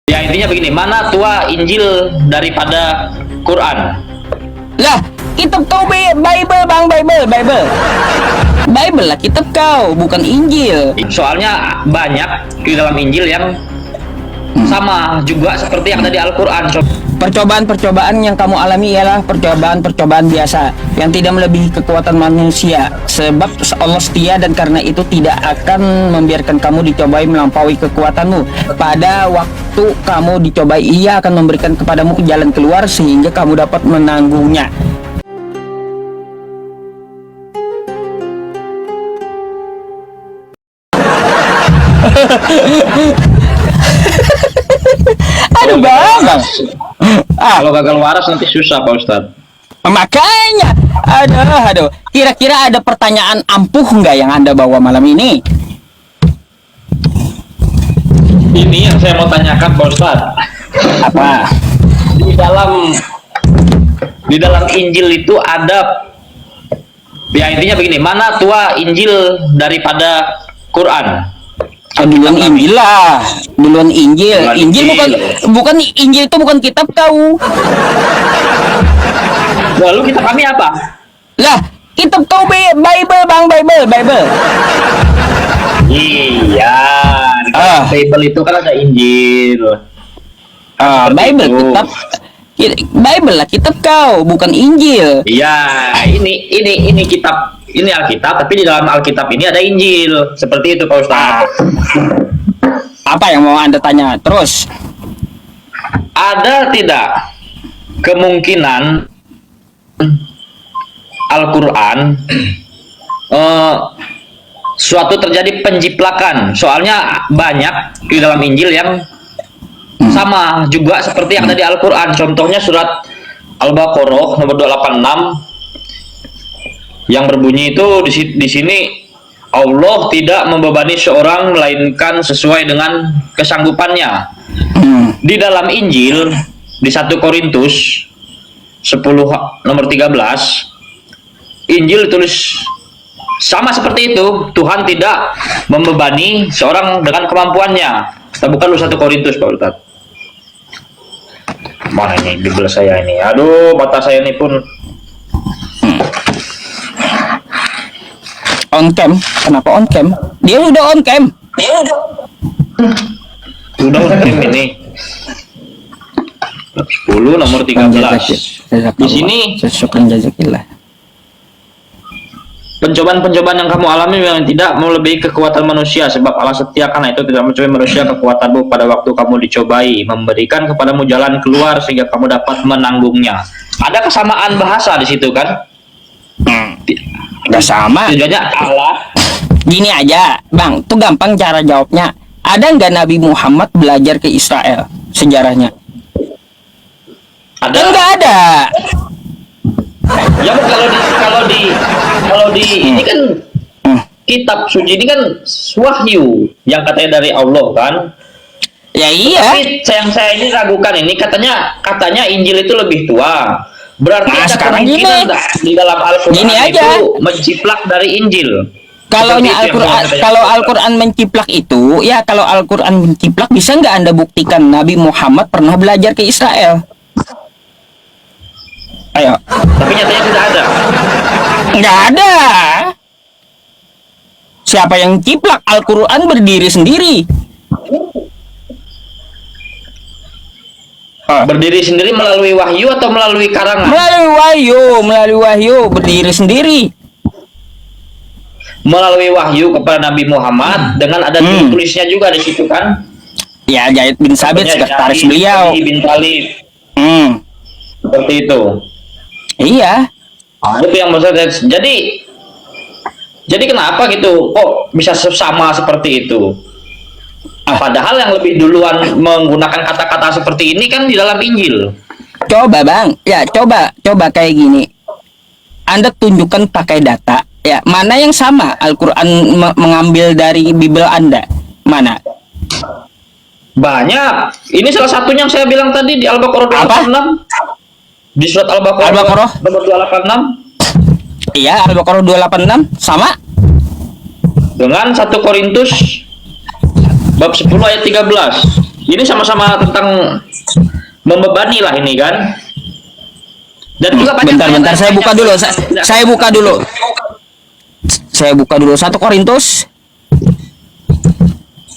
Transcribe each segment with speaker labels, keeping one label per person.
Speaker 1: Ya intinya begini, mana tua Injil daripada Quran?
Speaker 2: Lah, kitab kau Bible bang, Bible lah kitab kau, bukan Injil.
Speaker 1: Soalnya banyak di dalam Injil yang sama juga seperti yang ada di Al-Quran.
Speaker 2: Percobaan-percobaan yang kamu alami ialah percobaan-percobaan biasa yang tidak melebihi kekuatan manusia, sebab Allah setia dan karena itu tidak akan membiarkan kamu dicobai melampaui kekuatanmu. Pada waktu kamu dicobai, Ia akan memberikan kepadamu jalan keluar sehingga kamu dapat menanggungnya. Aduh bang.
Speaker 1: Kalau gagal waras nanti susah Pak Ustadz.
Speaker 2: Makanya, aduh. Kira-kira ada pertanyaan ampuh nggak yang Anda bawa malam ini?
Speaker 1: Ini yang saya mau tanyakan Pak Ustadz.
Speaker 2: Apa?
Speaker 1: Di dalam Injil itu ada, ya intinya begini, mana tua Injil daripada Quran?
Speaker 2: Duluan Injil lah, duluan Injil.
Speaker 1: Duluan
Speaker 2: Injil bukan Injil itu bukan kitab kau.
Speaker 1: Lalu kita kami apa?
Speaker 2: Lah, kitab kau Bible bang, Bible.
Speaker 1: Iya, Bible itu kan ada Injil.
Speaker 2: Bible kitab. Bible lah kitab kau, bukan Injil.
Speaker 1: Iya, ini kitab, ini Alkitab, tapi di dalam Alkitab ini ada Injil. Seperti itu Pak Ustadz.
Speaker 2: Apa yang mau Anda tanya? Terus.
Speaker 1: Ada tidak kemungkinan Al-Quran suatu terjadi penjiplakan? Soalnya banyak di dalam Injil yang sama juga seperti yang ada di Al-Quran. Contohnya surat Al-Baqarah nomor 286 yang berbunyi itu di sini, Allah tidak membebani seorang melainkan sesuai dengan kesanggupannya. Di dalam Injil di 1 Korintus 10 nomor 13 Injil tulis sama seperti itu, Tuhan tidak membebani seorang dengan kemampuannya. Kita buka dulu 1 Korintus Pak Ustadz. Mana ini Bible saya ini? Aduh, mata saya ini pun
Speaker 2: On cam, kenapa on cam? Dia udah on cam.
Speaker 1: udah ini 10 nomor 13. Di sini pencobaan-pencobaan yang kamu alami yang tidak melebihi kekuatan manusia, sebab Allah setia karena itu tidak mencobai manusia kekuatanmu pada waktu kamu dicobai, memberikan kepadamu jalan keluar sehingga kamu dapat menanggungnya. Ada kesamaan bahasa di situ kan?
Speaker 2: Udah sama.
Speaker 1: Tujuannya Allah.
Speaker 2: Gini aja, Bang, tuh gampang cara jawabnya. Ada nggak Nabi Muhammad belajar ke Israel sejarahnya?
Speaker 1: Ada.
Speaker 2: Nggak ada.
Speaker 1: Ya kalau di ini kan kitab suci ini kan wahyu yang katanya dari Allah kan.
Speaker 2: Ya iya.
Speaker 1: Tapi yang saya ini ragukan ini katanya Injil itu lebih tua. Berarti ada
Speaker 2: sekarang
Speaker 1: kemungkinan di dalam Al-Quran
Speaker 2: gini aja.
Speaker 1: itu menciplak dari Injil.
Speaker 2: Kalau Al-Quran menciplak itu, ya kalau Al-Quran menciplak bisa nggak Anda buktikan Nabi Muhammad pernah belajar ke Israel? Ayo.
Speaker 1: Tapi nyatanya tidak ada.
Speaker 2: Nggak ada. Siapa yang ciplak? Al-Quran berdiri sendiri.
Speaker 1: Berdiri sendiri melalui wahyu atau melalui karangan?
Speaker 2: Melalui wahyu berdiri sendiri.
Speaker 1: Melalui wahyu kepada Nabi Muhammad dengan ada tulisnya juga di situ kan?
Speaker 2: Ya, Zaid bin Sabit sekretaris beliau.
Speaker 1: Bin Talib. Seperti itu.
Speaker 2: Iya.
Speaker 1: Itu yang maksudnya. Jadi kenapa gitu? Kok bisa sama seperti itu? Padahal yang lebih duluan menggunakan kata-kata seperti ini kan di dalam Injil.
Speaker 2: Coba Bang, ya coba kayak gini. Anda tunjukkan pakai data, ya mana yang sama Al-Quran mengambil dari Bible Anda, mana?
Speaker 1: Banyak. Ini salah satunya yang saya bilang tadi di Al-Baqarah 286. Di surat Al-Baqarah nomor 286.
Speaker 2: Iya, Al-Baqarah 286 sama
Speaker 1: dengan 1 Korintus bab 10 ayat 13. Ini sama-sama tentang membebani lah ini kan. Dan juga banyak
Speaker 2: Bentar, saya buka dulu. Saya buka dulu. Saya buka dulu 1 Korintus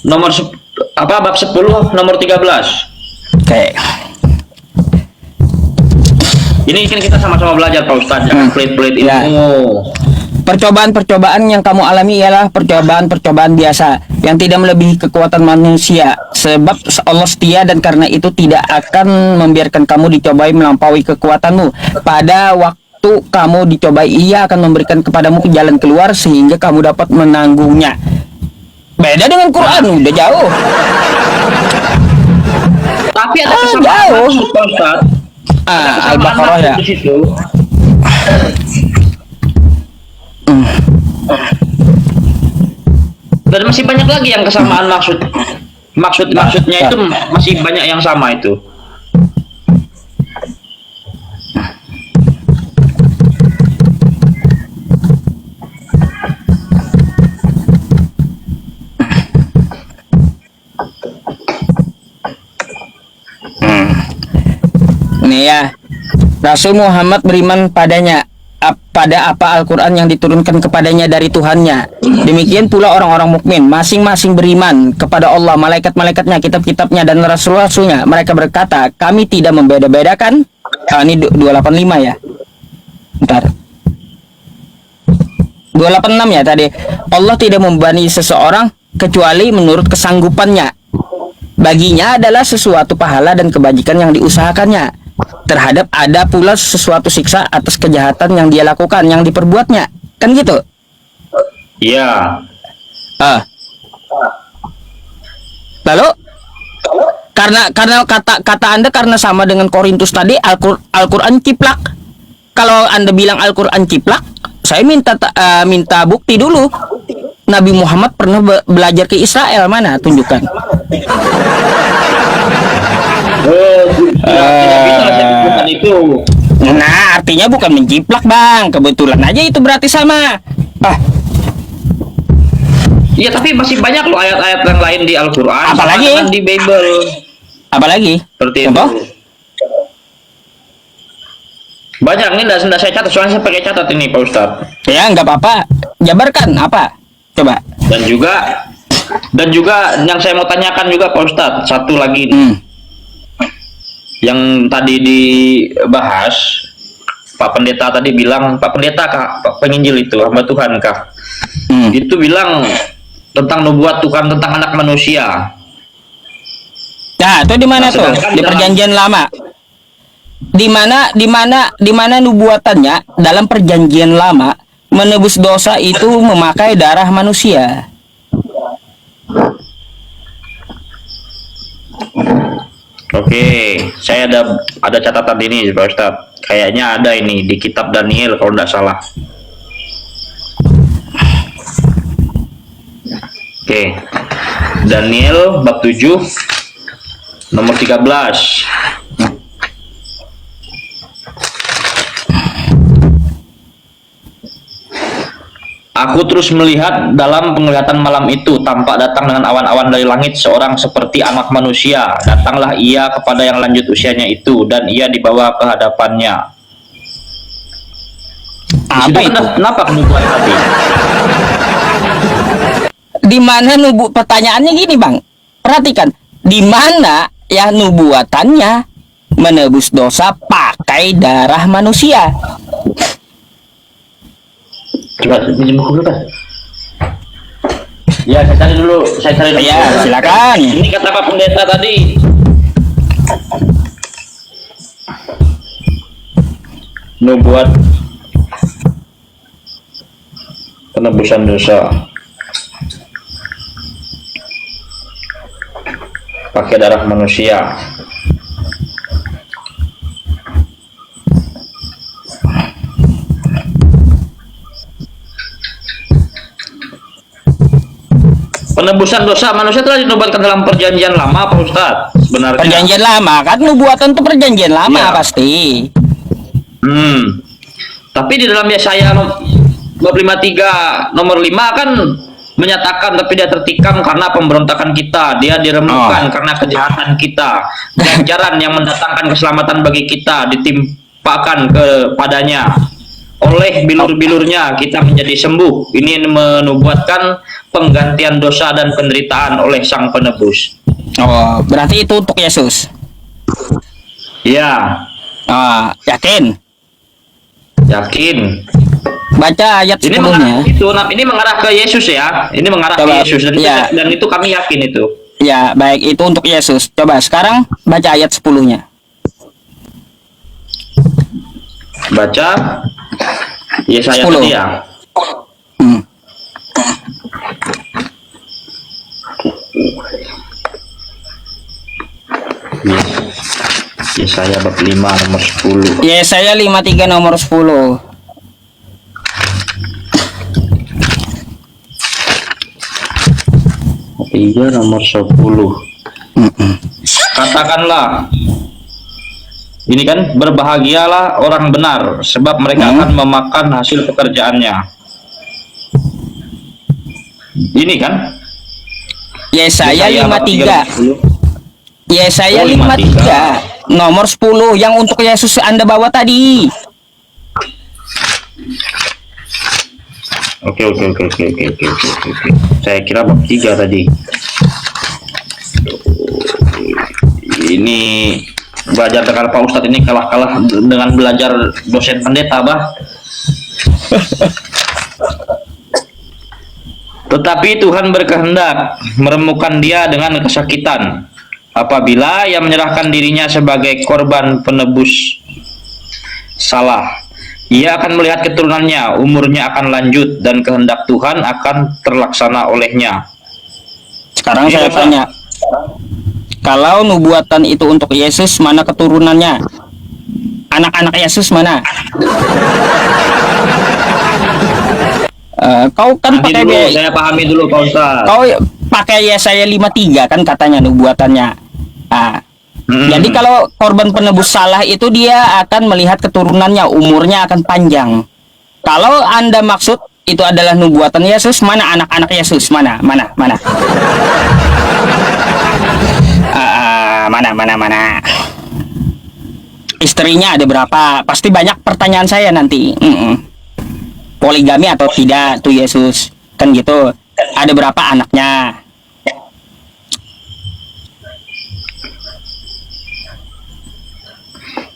Speaker 1: bab 10 nomor 13.
Speaker 2: Oke.
Speaker 1: Ini kan kita sama-sama belajar Pak Ustadz, jangan pelit-pelit ilmu.
Speaker 2: Ya. Percobaan-percobaan yang kamu alami ialah percobaan-percobaan biasa yang tidak melebihi kekuatan manusia. Sebab Allah setia dan karena itu tidak akan membiarkan kamu dicobai melampaui kekuatanmu. Pada waktu kamu dicobai, Ia akan memberikan kepadamu jalan keluar sehingga kamu dapat menanggungnya. Beda dengan Quran, udah jauh.
Speaker 1: Tapi ada kesamaan
Speaker 2: jauh.
Speaker 1: maksud Pak Ustadz.
Speaker 2: Al-Baqarah ya.
Speaker 1: Di situ. Dan masih banyak lagi yang kesamaan maksudnya itu masih banyak yang sama itu.
Speaker 2: Nih ya, Rasul Muhammad beriman padanya, pada apa Al-Quran yang diturunkan kepadanya dari Tuhannya. Demikian pula orang-orang mukmin, masing-masing beriman kepada Allah, malaikat-malaikatnya, kitab-kitabnya, dan rasul-rasulnya. Mereka berkata, kami tidak membeda-bedakan. Ini 285 ya. Bentar. 286 ya tadi. Allah tidak membebani seseorang kecuali menurut kesanggupannya. Baginya adalah sesuatu pahala dan kebajikan yang diusahakannya. Terhadap ada pula sesuatu siksa atas kejahatan yang dia lakukan, yang diperbuatnya. Kan gitu?
Speaker 1: Iya.
Speaker 2: Lalu karena kata Anda karena sama dengan Korintus tadi, Al-Quran ciplak. Kalau Anda bilang Al-Quran ciplak, saya minta bukti dulu. Nabi Muhammad pernah belajar ke Israel, mana? Tunjukkan.
Speaker 1: Tidak bisa bukan itu.
Speaker 2: Nah, artinya bukan menjiplak, Bang. Kebetulan aja itu berarti sama.
Speaker 1: Iya, tapi masih banyak loh ayat-ayat yang lain di Al-Quran.
Speaker 2: Apalagi?
Speaker 1: Sama dengan di Bible.
Speaker 2: Apalagi?
Speaker 1: Seperti
Speaker 2: Contoh?
Speaker 1: itu. Banyak, ini tidak saya catat, soalnya saya pakai catat ini Pak Ustadz.
Speaker 2: Ya, nggak apa-apa. Jabarkan apa? Coba.
Speaker 1: Dan juga yang saya mau tanyakan juga Pak Ustadz, satu lagi nih. Yang tadi dibahas, Pak Pendeta tadi bilang, Pak Pendeta kah, Pak Penginjil itu, hamba Tuhan kah? Itu bilang tentang nubuat Tuhan tentang anak manusia.
Speaker 2: Nah, itu di mana tuh? Di Perjanjian Lama. Di mana nubuatannya dalam Perjanjian Lama menebus dosa itu memakai darah manusia.
Speaker 1: Oke, saya ada catatan ini Pak Ustadz. Kayaknya ada ini di kitab Daniel kalau tidak salah. Oke. Daniel bab 7 nomor 13. Aku terus melihat dalam penglihatan malam itu, tampak datang dengan awan-awan dari langit seorang seperti anak manusia. Datanglah ia kepada yang lanjut usianya itu, dan ia dibawa ke hadapannya.
Speaker 2: Apa itu?
Speaker 1: Kenapa nubuat tadi?
Speaker 2: Di mana pertanyaannya gini, Bang. Perhatikan, di mana ya nubuatannya menebus dosa pakai darah manusia?
Speaker 1: Coba pinjam buku dulu kan? Ya, saya cari dulu.
Speaker 2: Ya, silakan.
Speaker 1: Ini kata Pak Pendeta tadi. Nubuat penebusan dosa pakai darah manusia. Penebusan dosa manusia telah dinubuatkan dalam Perjanjian Lama, Pak Ustadz. Sebenarnya.
Speaker 2: Perjanjian Lama kan, nubuatan itu Perjanjian Lama
Speaker 1: Ya.
Speaker 2: pasti.
Speaker 1: Tapi di dalam Yesaya bab 53 nomor 5 kan menyatakan tapi dia tertikam karena pemberontakan kita, dia diremukkan karena kejahatan kita. Ganjaran yang mendatangkan keselamatan bagi kita ditimpakan kepadanya. Oleh bilur-bilurnya kita menjadi sembuh. Ini menubuatkan penggantian dosa dan penderitaan oleh Sang Penebus.
Speaker 2: Oh, berarti itu untuk Yesus.
Speaker 1: Ya,
Speaker 2: Yakin?
Speaker 1: yakin.
Speaker 2: Baca ayat
Speaker 1: Ini mengarah
Speaker 2: sebelumnya.
Speaker 1: itu, ini mengarah ke Yesus ya. Ini mengarah
Speaker 2: Coba,
Speaker 1: ke Yesus
Speaker 2: ya.
Speaker 1: dan itu kami yakin itu.
Speaker 2: Ya, baik, itu untuk Yesus. Coba sekarang baca ayat 10-nya.
Speaker 1: Baca Yesaya
Speaker 2: 10.
Speaker 1: tadi ya.
Speaker 2: Hmm.
Speaker 1: Yesaya bab 5 nomor 10.
Speaker 2: Yesaya 53 nomor 10.
Speaker 1: Tiga nomor 10. Katakanlah, ini kan, berbahagialah orang benar, sebab mereka akan memakan hasil pekerjaannya. Ini kan
Speaker 2: Yesaya
Speaker 1: bab
Speaker 2: 53.
Speaker 1: 10.
Speaker 2: Yesaya
Speaker 1: Oh,
Speaker 2: 53 nomor 10 yang untuk Yesus Anda bawa tadi.
Speaker 1: Oke. Saya kira bab 3 tadi. Ini belajar dengan Pak Ustadz ini kalah-kalah dengan belajar dosen pendeta, bah. Tetapi Tuhan berkehendak meremukkan dia dengan kesakitan apabila ia menyerahkan dirinya sebagai korban penebus salah. Ia akan melihat keturunannya, umurnya akan lanjut, dan kehendak Tuhan akan terlaksana olehnya.
Speaker 2: Sekarang
Speaker 1: Ini
Speaker 2: saya
Speaker 1: Bapak.
Speaker 2: tanya, kalau nubuatan itu untuk Yesus, mana keturunannya? Anak-anak Yesus mana? Kau kan
Speaker 1: Nanti
Speaker 2: pakai
Speaker 1: dulu, saya pahami dulu Pak Ustadz.
Speaker 2: kau pakai Yesaya 53 kan katanya nubuatannya. Jadi kalau korban penebus salah itu dia akan melihat keturunannya, umurnya akan panjang. Kalau Anda maksud itu adalah nubuatan Yesus, mana anak-anak Yesus? Mana? Mana? Istrinya ada berapa? Pasti banyak pertanyaan saya nanti. Poligami atau tidak tuh Yesus? Kan gitu. Ada berapa anaknya?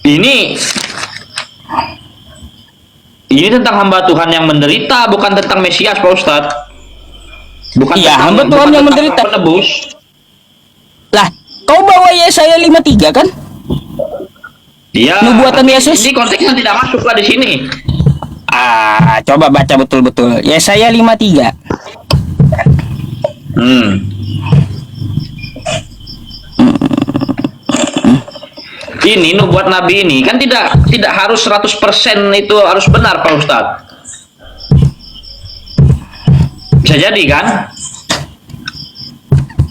Speaker 1: Ini tentang hamba Tuhan yang menderita, bukan tentang Mesias, Pak Ustadz. Bukan
Speaker 2: Iya,
Speaker 1: tentang
Speaker 2: hamba Tuhan
Speaker 1: bukan
Speaker 2: yang
Speaker 1: tentang
Speaker 2: menderita.
Speaker 1: penebus.
Speaker 2: Lah, kau bawa Yesaya 53 kan?
Speaker 1: Iya.
Speaker 2: Nubuatan
Speaker 1: tapi
Speaker 2: Yesus?
Speaker 1: Ini konteksnya tidak masuk lah di sini.
Speaker 2: Coba baca betul-betul. Yesaya 53.
Speaker 1: Ini nubuat Nabi ini kan tidak harus 100% itu harus benar, Pak Ustadz. Bisa jadi kan?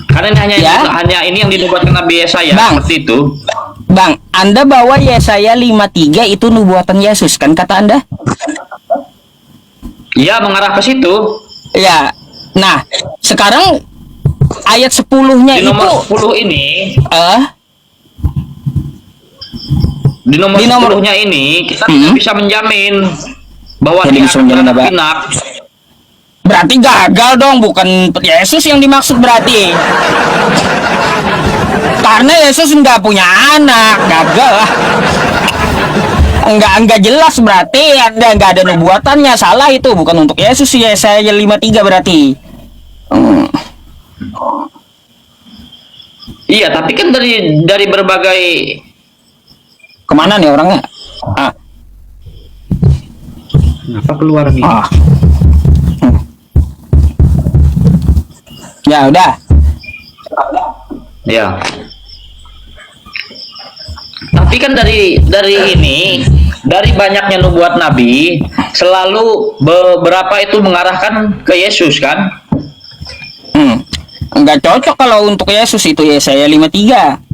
Speaker 1: Karena ini hanya ini yang dinubuatkan Nabi Yesaya,
Speaker 2: Bang.
Speaker 1: seperti itu.
Speaker 2: Bang, Anda bawa Yesaya 53 itu nubuatan Yesus kan kata Anda?
Speaker 1: Iya, mengarah ke situ.
Speaker 2: Ya. Nah, sekarang ayat 10-nya
Speaker 1: Di
Speaker 2: itu
Speaker 1: nomor 10 ini, di nomor 10-nya ini kita tidak bisa menjamin bahwa
Speaker 2: Jadi
Speaker 1: dia
Speaker 2: bisa
Speaker 1: akan
Speaker 2: menjamin
Speaker 1: beranak
Speaker 2: apa?
Speaker 1: pinak.
Speaker 2: berarti gagal dong, bukan Yesus yang dimaksud berarti. Karena Yesus nggak punya anak, gagal lah. Enggak jelas berarti Anda nggak ada nubuatannya, salah itu, bukan untuk Yesus ya. Yesaya 53 berarti.
Speaker 1: Iya, tapi kan dari berbagai
Speaker 2: Kemana nih orangnya?
Speaker 1: apa keluar nih?
Speaker 2: Ya udah.
Speaker 1: Ya. Tapi kan dari banyaknya nubuat Nabi, selalu beberapa itu mengarahkan ke Yesus kan?
Speaker 2: Nggak cocok kalau untuk Yesus itu Yesaya 53.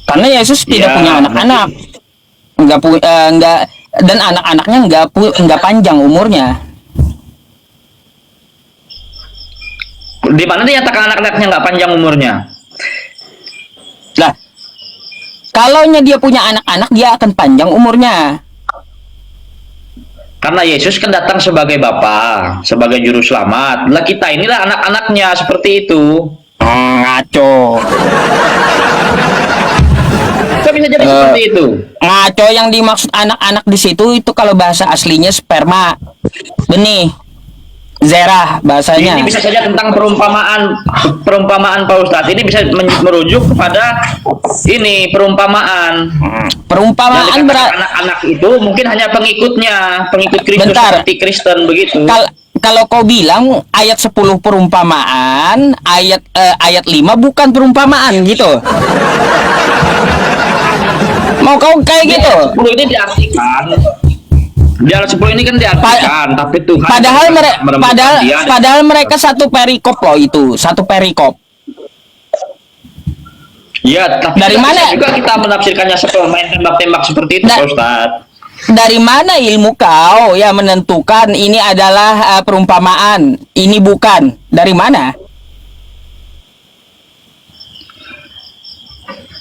Speaker 2: Karena Yesus tidak punya anak-anak. Nggak dan anak-anaknya nggak panjang umurnya.
Speaker 1: Di mana dinyatakan anak-anaknya nggak panjang umurnya?
Speaker 2: Lah, kalaunya dia punya anak-anak, dia akan panjang umurnya.
Speaker 1: Karena Yesus kan datang sebagai Bapa, sebagai juru selamat. Lah kita inilah anak-anaknya, seperti itu.
Speaker 2: Ngaco.
Speaker 1: Kok bisa jadi seperti itu?
Speaker 2: Ngaco, yang dimaksud anak-anak di situ itu kalau bahasa aslinya sperma, benih, zerah bahasanya.
Speaker 1: Ini bisa saja tentang perumpamaan Pak Ustadz. Ini bisa merujuk kepada ini perumpamaan.
Speaker 2: Perumpamaan
Speaker 1: anak-anak itu mungkin hanya pengikut Kristus.
Speaker 2: Bentar.
Speaker 1: Seperti Kristen begitu.
Speaker 2: Kalau kau bilang ayat 10 perumpamaan, ayat 5 bukan perumpamaan gitu. Mau kau kayak gitu?
Speaker 1: 10 ini diartikan. Di ayat 10 ini kan diartikan, tapi Tuhan
Speaker 2: padahal mereka satu perikop loh itu, satu perikop.
Speaker 1: Ya, tapi
Speaker 2: dari mana
Speaker 1: juga kita menafsirkannya seperti main tembak-tembak seperti itu, Pak Ustadz.
Speaker 2: Dari mana ilmu kau yang menentukan ini adalah perumpamaan, ini bukan? Dari mana?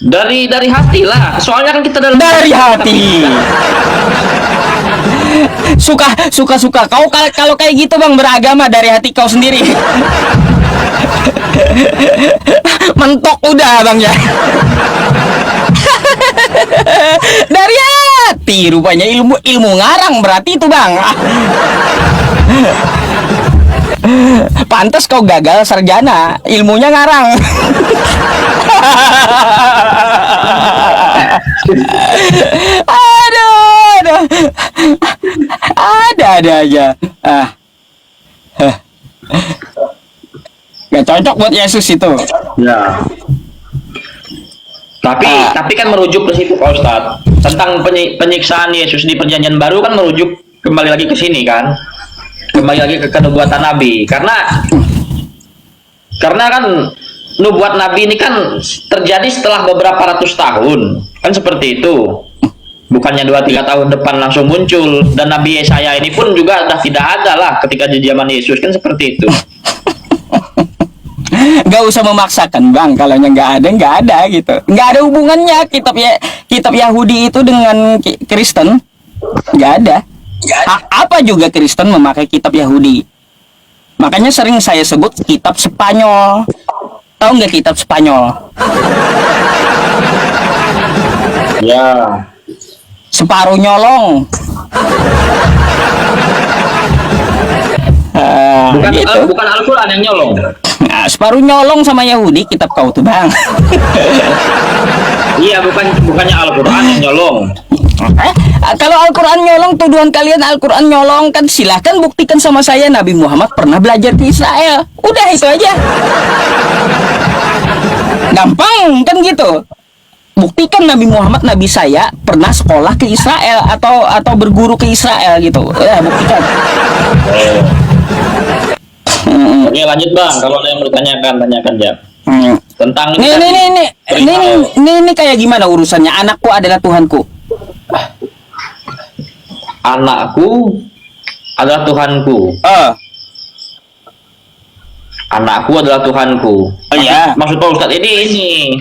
Speaker 1: Dari hati lah. Soalnya kan kita
Speaker 2: dari hati. suka kau kalau kayak gitu bang, beragama dari hati kau sendiri. Mentok udah bang ya. Dari hati rupanya, ilmu ngarang berarti itu bang. Pantas kau gagal sarjana, ilmunya ngarang. aduh. Ada aja. Gak cocok buat Yesus itu.
Speaker 1: Ya. Tapi kan merujuk ke situ Pak Ustadz. Tentang penyiksaan Yesus di Perjanjian Baru kan merujuk kembali lagi ke sini kan. Kembali lagi ke kenubuatan Nabi. Karena kan nubuat Nabi ini kan terjadi setelah beberapa ratus tahun. Kan seperti itu. Bukannya 2-3 tahun depan langsung muncul. Dan Nabi Yesaya ini pun juga sudah tidak ada lah ketika di zaman Yesus. Kan seperti itu.
Speaker 2: Gak usah memaksakan bang, kalau nggak ada gitu, nggak ada hubungannya kitab Yahudi itu dengan Kristen, nggak ada. Apa juga Kristen memakai kitab Yahudi? Makanya sering saya sebut kitab Spanyol. Tahu nggak kitab Spanyol?
Speaker 1: Ya.
Speaker 2: Separuh nyolong.
Speaker 1: Bukan Al-Quran yang nyolong.
Speaker 2: Nah, separuh nyolong sama Yahudi kitab kau tuh bang.
Speaker 1: Iya, bukannya Al-Quran yang nyolong.
Speaker 2: Kalau Al-Quran nyolong, tuduhan kalian Al-Quran nyolong, kan silahkan buktikan sama saya Nabi Muhammad pernah belajar di Israel. Udah itu aja. Gampang kan gitu. Buktikan Nabi Muhammad, Nabi saya pernah sekolah ke Israel atau berguru ke Israel gitu. Ya, buktikan.
Speaker 1: Oke, lanjut bang. Kalau ada yang bertanyakan, tanyakan ya. Tentang
Speaker 2: ini kayak gimana urusannya? Anakku adalah Tuhanku.
Speaker 1: Anakku adalah Tuhanku. Anakku adalah Tuhanku.
Speaker 2: Oh iya.
Speaker 1: Maksud Pak Ustadz ini.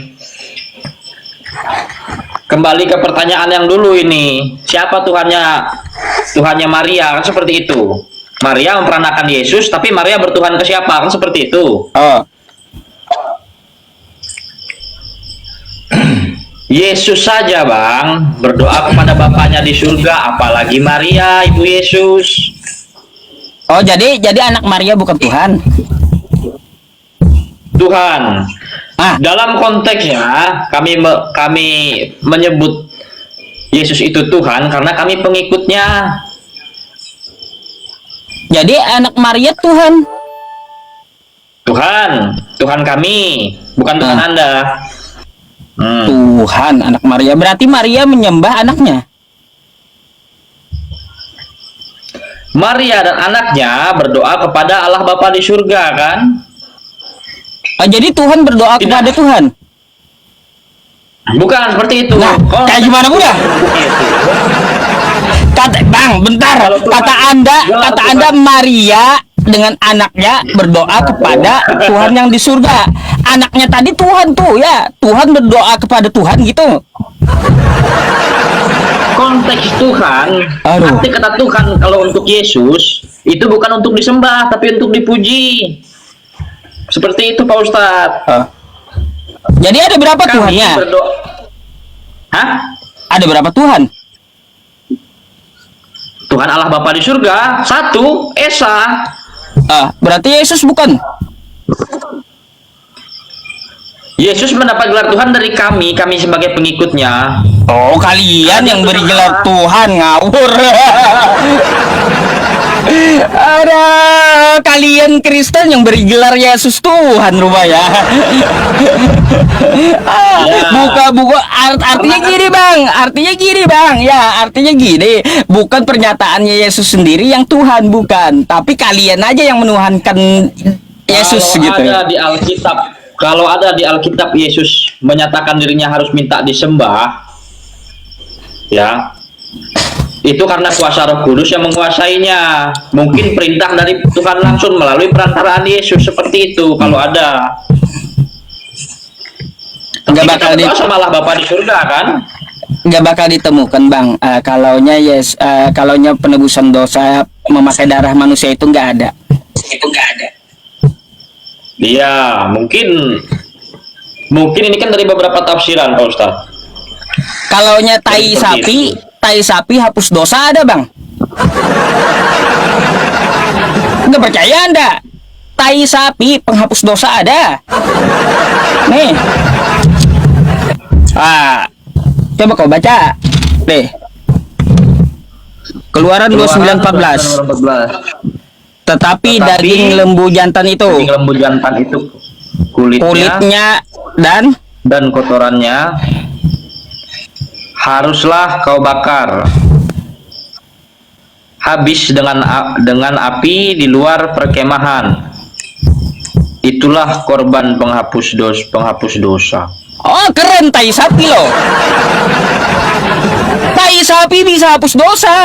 Speaker 1: Kembali ke pertanyaan yang dulu ini. Siapa Tuhannya Maria? Kan seperti itu. Maria memperanakan Yesus, tapi Maria bertuhan ke siapa? Kan seperti itu. Yesus saja bang berdoa kepada Bapaknya di surga, apalagi Maria ibu Yesus.
Speaker 2: Oh, jadi anak Maria bukan Tuhan?
Speaker 1: Tuhan. Dalam konteksnya kami menyebut Yesus itu Tuhan karena kami pengikutnya.
Speaker 2: Jadi anak Maria Tuhan.
Speaker 1: Tuhan kami, bukan Tuhan Anda.
Speaker 2: Tuhan anak Maria, berarti Maria menyembah anaknya.
Speaker 1: Maria dan anaknya berdoa kepada Allah Bapa di surga kan?
Speaker 2: Jadi Tuhan berdoa kepada Tuhan?
Speaker 1: Bukan seperti itu.
Speaker 2: Nah, kayak gimana udah? Bentar. Kata Anda Maria dengan anaknya berdoa kepada Tuhan yang di surga. Anaknya tadi Tuhan tuh ya, Tuhan berdoa kepada Tuhan gitu.
Speaker 1: Konteks Tuhan,
Speaker 2: Aduh.
Speaker 1: arti kata Tuhan kalau untuk Yesus itu bukan untuk disembah tapi untuk dipuji. Seperti itu Pak Ustadz.
Speaker 2: Jadi ada berapa
Speaker 1: Kami
Speaker 2: Tuhannya?
Speaker 1: berdoa. Hah?
Speaker 2: Ada berapa Tuhan?
Speaker 1: Tuhan Allah Bapa di surga satu, Esa.
Speaker 2: Berarti Yesus bukan?
Speaker 1: Yesus mendapat gelar Tuhan dari kami sebagai pengikutnya.
Speaker 2: Oh, kalian yang beri gelar Tuhan, ngawur. Ada kalian Kristen yang beri gelar Yesus Tuhan rupanya. Buka artinya gini bang, ya artinya gini, bukan pernyataannya Yesus sendiri yang Tuhan, bukan, tapi kalian aja yang menuhankan Yesus
Speaker 1: Kalau
Speaker 2: gitu.
Speaker 1: ada di Alkitab, kalau ada di Alkitab Yesus menyatakan dirinya harus minta disembah, ya, itu karena kuasa Roh Kudus yang menguasainya. Mungkin perintah dari Tuhan langsung melalui perantaraan Yesus, seperti itu. Kalau ada,
Speaker 2: Nggak bakal
Speaker 1: kita berdoa sama Allah Bapa di surga kan?
Speaker 2: nggak bakal ditemukan bang. Kalaunya penebusan dosa memakai darah manusia itu nggak ada.
Speaker 1: Iya, mungkin ini kan dari beberapa tafsiran Pak Ustaz.
Speaker 2: Kalaunya tai sapi hapus dosa ada bang? Nggak percaya anda? Tai sapi penghapus dosa ada? Nih, coba kau baca deh. Keluaran 29:14. Tetapi daging lembu jantan itu, kulitnya
Speaker 1: dan kotorannya haruslah kau bakar habis dengan api di luar perkemahan. Itulah korban penghapus dosa.
Speaker 2: Oh keren, tai sapi loh. Tai sapi bisa hapus dosa.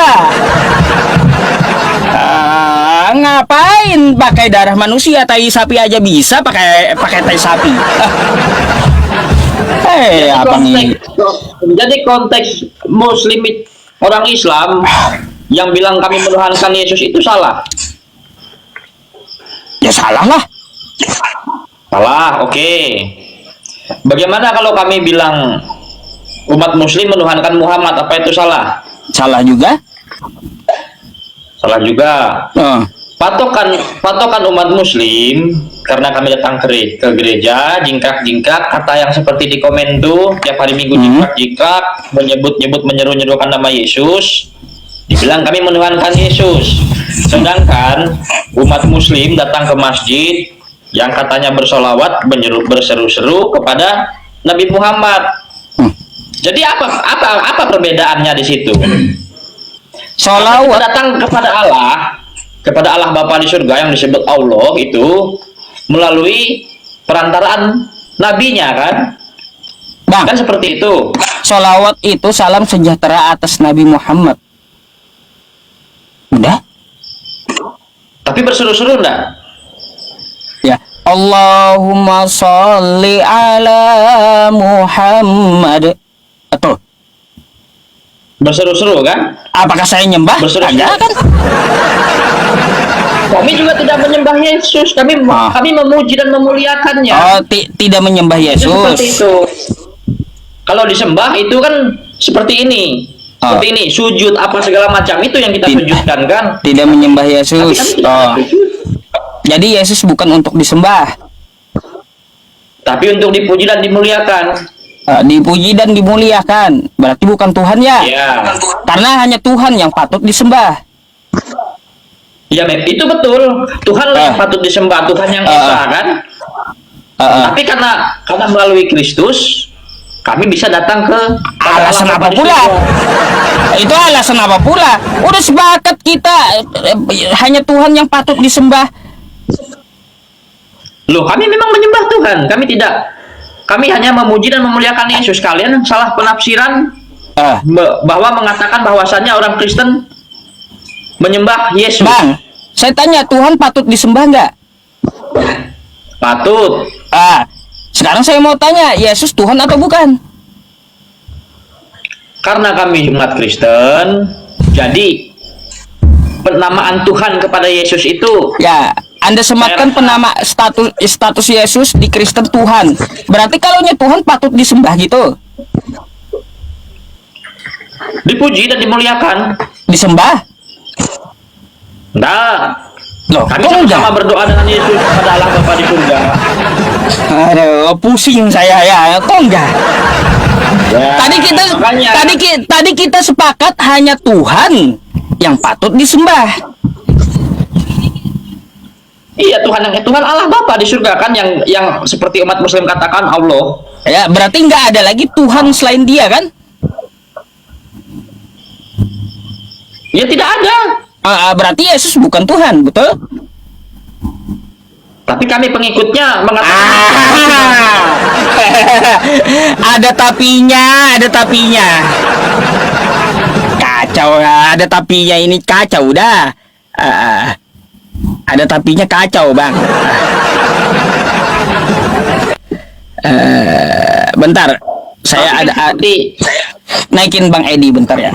Speaker 2: Ngapain pakai darah manusia? Tai sapi aja bisa pakai tai sapi. Abang ini.
Speaker 1: Jadi konteks Muslim, orang Islam yang bilang kami menuhankan Yesus itu salah.
Speaker 2: Ya salah lah.
Speaker 1: Salah, oke. Bagaimana kalau kami bilang umat Muslim menuhankan Muhammad, apa itu salah?
Speaker 2: Salah juga.
Speaker 1: Salah juga. Patokan umat Muslim, karena kami datang ke gereja, jingkrak kata yang seperti di komen tuh tiap hari Minggu, jingkrak menyeru-nyerukan nama Yesus, dibilang kami menuhankan Yesus. Sedangkan umat Muslim datang ke masjid yang katanya bersolawat, berseru-seru kepada Nabi Muhammad. Jadi apa perbedaannya di situ?
Speaker 2: Solawat
Speaker 1: datang kepada Allah Bapa di surga yang disebut Allah itu melalui perantaraan nabinya kan?
Speaker 2: bang,
Speaker 1: Kan seperti itu.
Speaker 2: solawat itu salam sejahtera atas Nabi Muhammad. Udah?
Speaker 1: Tapi berseru-seru enggak?
Speaker 2: Ya, Allahumma sholli ala Muhammad. Atau
Speaker 1: Berseru-seru kan?
Speaker 2: apakah saya nyembah?
Speaker 1: Berseru-seru.
Speaker 2: Enggak kan?
Speaker 1: Kami juga tidak menyembah Yesus. Kami memuji dan memuliakannya.
Speaker 2: Oh, tidak menyembah
Speaker 1: Itu seperti
Speaker 2: Yesus.
Speaker 1: itu. Kalau disembah itu kan seperti ini. Seperti ini, sujud apa segala macam itu yang kita sujudkan kan?
Speaker 2: Tidak menyembah
Speaker 1: Tapi
Speaker 2: Yesus.
Speaker 1: kami tidak sujud.
Speaker 2: Jadi Yesus bukan untuk disembah.
Speaker 1: Tapi untuk dipuji dan dimuliakan.
Speaker 2: Dipuji dan dimuliakan. Berarti bukan Tuhan ya?
Speaker 1: Ya.
Speaker 2: Karena hanya Tuhan yang patut disembah.
Speaker 1: Ya, itu betul. Tuhan lah yang patut disembah, Tuhan yang esa kan? Tapi karena melalui Kristus kami bisa datang ke
Speaker 2: Alasan apa pula? Itu alasan apa pula? Udah sepakat kita hanya Tuhan yang patut disembah.
Speaker 1: Loh, kami memang menyembah Tuhan. Kami tidak. Kami hanya memuji dan memuliakan Yesus. Kalian salah penafsiran bahwa mengatakan bahwasannya orang Kristen menyembah Yesus.
Speaker 2: Bang, Saya tanya, Tuhan patut disembah nggak?
Speaker 1: Patut.
Speaker 2: Sekarang saya mau tanya, Yesus Tuhan atau bukan?
Speaker 1: Karena kami umat Kristen, jadi penamaan Tuhan kepada Yesus itu
Speaker 2: Ya, Anda sematkan penama status Yesus di Kristen Tuhan. Berarti kalaunya Tuhan patut disembah gitu.
Speaker 1: dipuji dan dimuliakan.
Speaker 2: Disembah?
Speaker 1: Enggak.
Speaker 2: Loh,
Speaker 1: Kami
Speaker 2: kok
Speaker 1: sama-sama
Speaker 2: enggak?
Speaker 1: berdoa dengan Yesus kepada Allah Bapa di surga.
Speaker 2: Aduh, pusing saya ya. Kok enggak?
Speaker 1: Ya, makanya.
Speaker 2: Tadi kita sepakat hanya Tuhan yang patut disembah.
Speaker 1: Iya, Tuhan Allah Bapa di surga kan, yang seperti umat Muslim katakan Allah.
Speaker 2: Ya, berarti nggak ada lagi Tuhan selain Dia kan?
Speaker 1: Ya tidak ada.
Speaker 2: Berarti Yesus bukan Tuhan, betul?
Speaker 1: Tapi kami pengikutnya mengatakan
Speaker 2: Ada tapinya. Kacau, ada tapinya ini kacau dah. Ada tapinya kacau, Bang. Bentar, saya ada naikin Bang Edi bentar ya.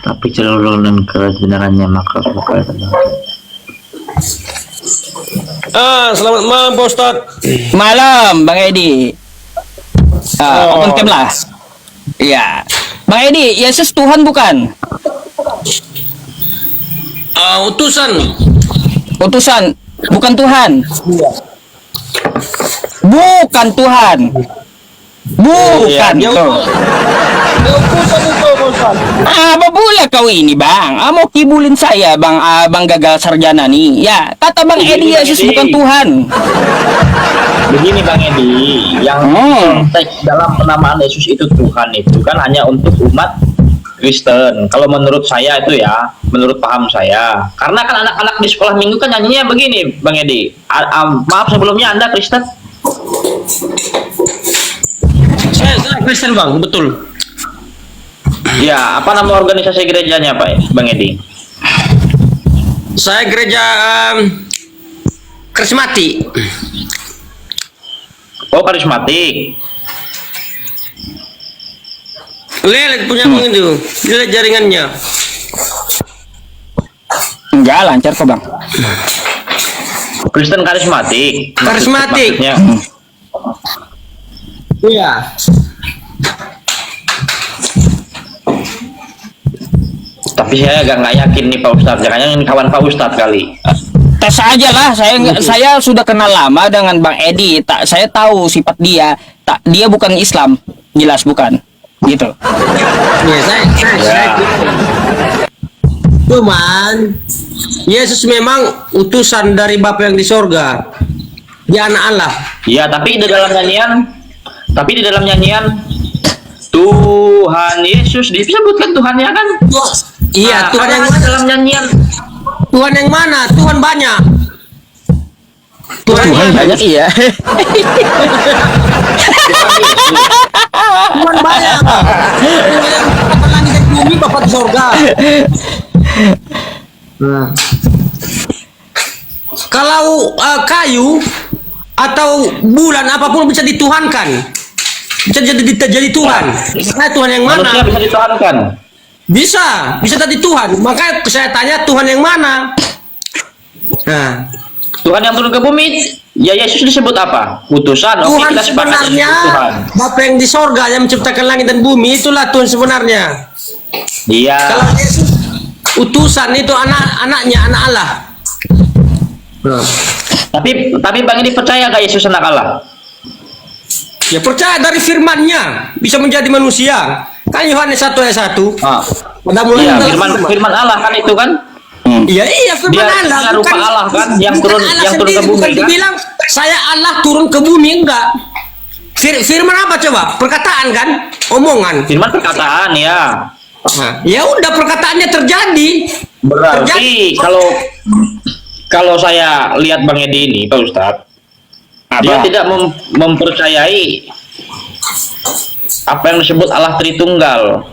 Speaker 1: tapi jalur dan kebenarannya maka
Speaker 3: Selamat malam Pak Ustadz.
Speaker 2: Malam, Bang Edi. Open cam lah. Iya. Bang Edi, Yesus Tuhan bukan?
Speaker 3: Utusan.
Speaker 2: Utusan, bukan Tuhan. Bukan Tuhan. Bukan
Speaker 1: Iya,
Speaker 2: tuh.
Speaker 3: Utusan itu Pak Ustadz.
Speaker 2: Apa pula kau ini, Bang? Mau kibulin saya, Bang? Bang gagal sarjana nih. Ya, kata Bang Edi, Yesus bukan Tuhan.
Speaker 1: Begini Bang Edi, yang konteks dalam penamaan Yesus itu Tuhan itu kan hanya untuk umat Kristen. Kalau menurut saya itu ya, menurut paham saya. Karena kan anak-anak di sekolah minggu kan nyanyinya begini, Bang Edi. Maaf sebelumnya Anda Kristen?
Speaker 3: Saya Kristen Bang, betul.
Speaker 1: Ya, apa nama organisasi gerejanya Pak, Bang Edi?
Speaker 3: Saya gereja Karismatik.
Speaker 1: Oh, karismatik.
Speaker 3: Lihat punya Bang itu, lihat jaringannya.
Speaker 2: Enggak, lancar kok, Bang.
Speaker 1: Kristen karismatik.
Speaker 3: Karismatik.
Speaker 1: Maksudnya.
Speaker 3: Iya.
Speaker 1: Tapi saya agak nggak yakin nih Pak Ustadz. Jangan-jangan kawan Pak Ustadz kali.
Speaker 2: Tes aja lah, saya sudah kenal lama dengan Bang Edi. Saya tahu sifat dia. Dia bukan Islam, jelas bukan. Gitu.
Speaker 3: Ya, saya. Cuman Yesus memang utusan dari Bapa yang di sorga. Dia anak Allah.
Speaker 1: Iya, tapi di dalam nyanyian Tuhan Yesus disebutkan Tuhannya kan?
Speaker 3: Iya,
Speaker 1: Nah,
Speaker 3: Tuhan yang
Speaker 1: karena
Speaker 3: mana?
Speaker 1: dalam nyanyian
Speaker 3: Tuhan yang mana? Tuhan banyak.
Speaker 2: Tuhan banyak iya.
Speaker 3: Tuhan banyak. Tuhan langit dan bumi, Bapa di sorga. Nah. Kalau kayu atau bulan apapun bisa dituhankan, bisa jadi Tuhan. Nah, Tuhan yang
Speaker 1: manusia
Speaker 3: mana?
Speaker 1: bisa dituhankan.
Speaker 3: Bisa jadi Tuhan. Makanya saya tanya Tuhan yang mana? Nah,
Speaker 1: Tuhan yang turun ke bumi, ya Yesus disebut apa? Utusan. Oke,
Speaker 3: Tuhan
Speaker 1: kita sepakat
Speaker 3: sebenarnya
Speaker 1: disebut Tuhan.
Speaker 3: Bapa yang di sorga yang menciptakan langit dan bumi, itulah Tuhan sebenarnya.
Speaker 1: Iya.
Speaker 3: Kalau Yesus utusan itu anak-anaknya, anak Allah. Nah.
Speaker 1: Tapi Bang ini percaya gak Yesus anak Allah?
Speaker 3: Ya percaya dari firman-Nya bisa menjadi manusia. Kan Yohanes 1 ayat 1. Pada mulanya
Speaker 1: Iya,
Speaker 3: adalah
Speaker 1: firman Allah kan itu kan?
Speaker 3: Iya firman
Speaker 1: Dia
Speaker 3: Allah.
Speaker 1: punya rupa Allah kan, yang
Speaker 3: bukan
Speaker 1: turun
Speaker 3: Allah
Speaker 1: ke
Speaker 3: sendiri,
Speaker 1: bumi
Speaker 3: bukan
Speaker 1: kan?
Speaker 3: dibilang saya Allah turun ke bumi, enggak. Firman apa coba? Perkataan kan? Omongan.
Speaker 1: Firman perkataan ya.
Speaker 3: Nah, ya udah perkataannya terjadi.
Speaker 1: Berarti kalau saya lihat Bang Edi ini, Pak Ustadz, dia tidak mempercayai apa yang disebut Allah Tritunggal.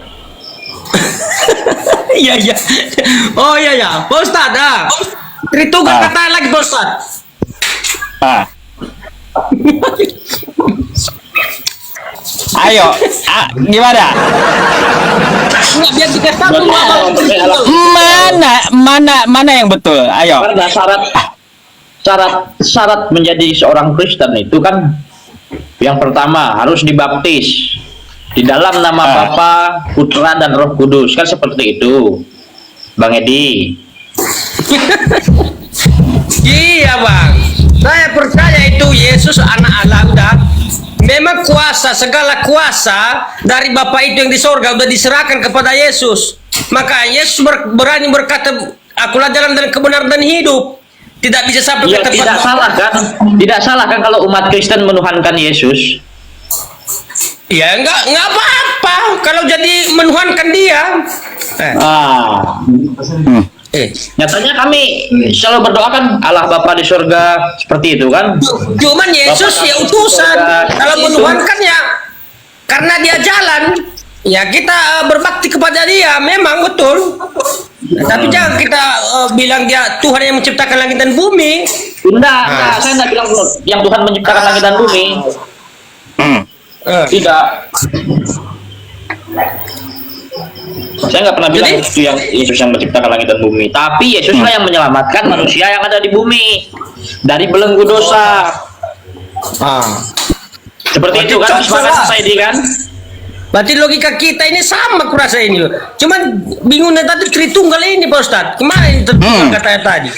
Speaker 3: Iya iya. Oh iya ya, Pak Ustadz. Tritunggal kata lagi Pak Ustadz.
Speaker 2: Ah. Ayo, gimana?
Speaker 3: Nggak, biar dikasih tahu dulu apa Tritunggal.
Speaker 2: Mana yang betul? Ayo.
Speaker 1: Karena syarat menjadi seorang Kristen itu kan yang pertama harus dibaptis di dalam nama Bapa, Putra dan Roh Kudus, kan seperti itu, Bang Edi.
Speaker 3: Iya bang, saya percaya itu Yesus anak Allah udah. Memang segala kuasa dari Bapa itu yang di sorga udah diserahkan kepada Yesus. Maka Yesus berani berkata, akulah jalan dan kebenaran dan hidup. Tidak bisa sampai
Speaker 1: Ya,
Speaker 3: ke tempat
Speaker 1: tidak salah kan? Tidak salah kan kalau umat Kristen menuhankan Yesus?
Speaker 3: Ya enggak apa-apa kalau jadi menuhankan dia.
Speaker 1: Nyatanya kami selalu berdoa kan Allah Bapa di surga seperti itu kan?
Speaker 3: Cuman Yesus
Speaker 1: Bapak
Speaker 3: ya
Speaker 1: kami
Speaker 3: utusan.
Speaker 1: di surga.
Speaker 3: Kalau menuhankan ya karena dia jalan, ya kita berbakti kepada dia, memang betul. Tapi jangan kita bilang dia Tuhan yang menciptakan langit dan bumi.
Speaker 1: Enggak, saya enggak bilang yang Tuhan menciptakan langit dan bumi. Tidak. Saya nggak pernah bilang itu yang Yesus yang menciptakan langit dan bumi. Tapi Yesuslah yang menyelamatkan manusia yang ada di bumi dari belenggu dosa. Seperti itu kan, semangat saya di kan?
Speaker 3: Berarti logika kita ini sama kurasa ini loh. Cuman bingungnya tadi Tritunggal ini Pak Ustadz. Kemarin katanya tadi.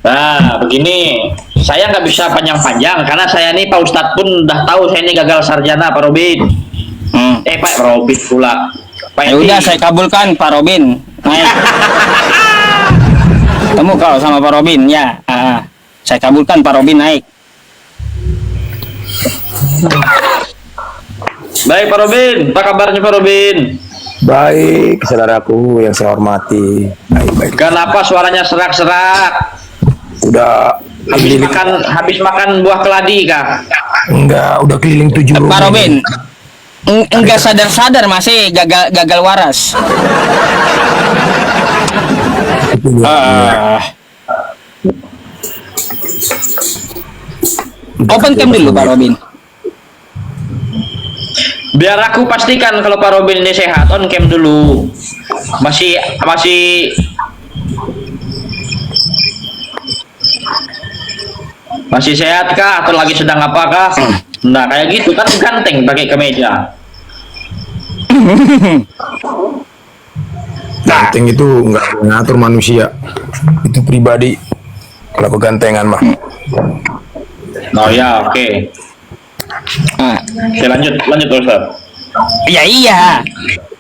Speaker 1: Nah, begini, saya nggak bisa panjang-panjang karena saya ini Pak Ustadz pun udah tahu saya ini gagal sarjana Pak Robin. Pak Robin pula. Pak
Speaker 2: Ya udah, saya kabulkan Pak Robin. Naik. Temu kau sama Pak Robin ya. Saya kabulkan Pak Robin naik.
Speaker 1: Baik Pak Robin, apa kabarnya Pak Robin?
Speaker 4: Baik, saudaraku yang saya hormati. Baik.
Speaker 1: Kenapa suaranya serak-serak?
Speaker 4: Udah
Speaker 1: Habis makan buah keladi kah?
Speaker 4: enggak, udah keliling 7 rumah.
Speaker 2: Pak Robin, enggak sadar-sadar masih gagal waras. Open cam dulu Pak Robin.
Speaker 1: Biar aku pastikan kalau Pak Robin ini sehat, on cam dulu. Masih sehat kah atau lagi sedang apakah? Nah, kayak gitu kan ganteng pakai kemeja.
Speaker 4: Ganteng itu enggak ngatur manusia. Itu pribadi. Kalau kegantengan mah.
Speaker 1: Oh ya, oke. Oke, lanjut Ustaz.
Speaker 2: Ya iya.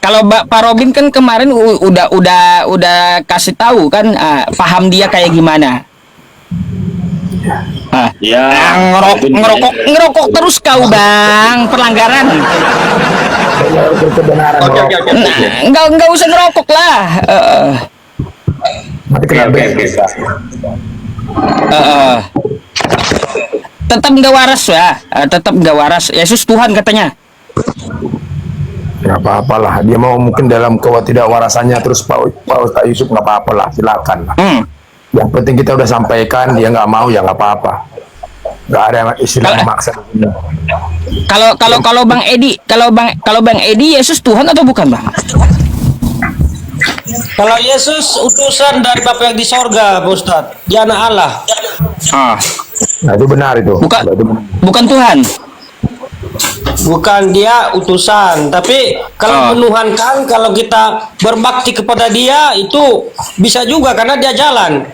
Speaker 2: Kalau Pak Robin kan kemarin udah kasih tahu kan, paham dia kayak gimana.
Speaker 1: Ya,
Speaker 2: ngerokok terus kau bang, pelanggaran. Nah, enggak usah ngerokok lah.
Speaker 1: Oke.
Speaker 2: Tetap nggak waras ya, tetap nggak waras. Yesus Tuhan katanya.
Speaker 4: Nggak apa-apalah, dia mau mungkin dalam ketidakwarasannya terus Pak Ustaz Yusuf nggak apa-apalah, silakan lah. Yang penting kita udah sampaikan, dia nggak mau ya nggak apa-apa. Nggak ada istilah memaksa.
Speaker 2: Kalau Bang Edi Yesus Tuhan atau bukan Bang?
Speaker 3: Kalau Yesus utusan dari Bapa yang di sorga Pak Ustadz. Dia anak Allah.
Speaker 4: Nah itu benar itu.
Speaker 2: Bukan Tuhan.
Speaker 3: Bukan, dia utusan. Tapi kalau menuhankan, kalau kita berbakti kepada dia itu bisa juga karena dia jalan.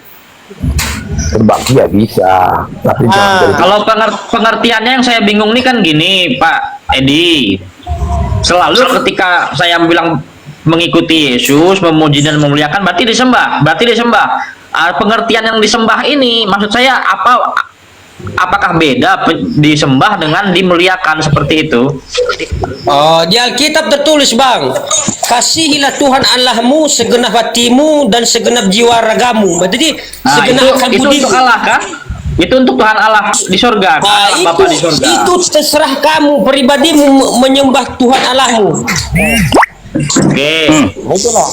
Speaker 4: Berbakti ya bisa. Tapi
Speaker 1: Kalau pengertiannya yang saya bingung nih kan gini, Pak Edi. Selalu ketika saya bilang mengikuti Yesus, memuji dan memuliakan, berarti disembah. Pengertian yang disembah ini, maksud saya apakah beda disembah dengan dimuliakan seperti itu?
Speaker 3: Oh, di Alkitab tertulis Bang, kasihilah Tuhan Allahmu segenap hatimu dan segenap jiwa ragamu. Jadi segenap akal
Speaker 1: itu
Speaker 3: budimu.
Speaker 1: untuk Allah kan? Itu untuk Tuhan Allah di surga, Bapa di surga.
Speaker 3: Itu terserah kamu pribadimu menyembah Tuhan Allahmu.
Speaker 1: Oke.
Speaker 3: Itulah.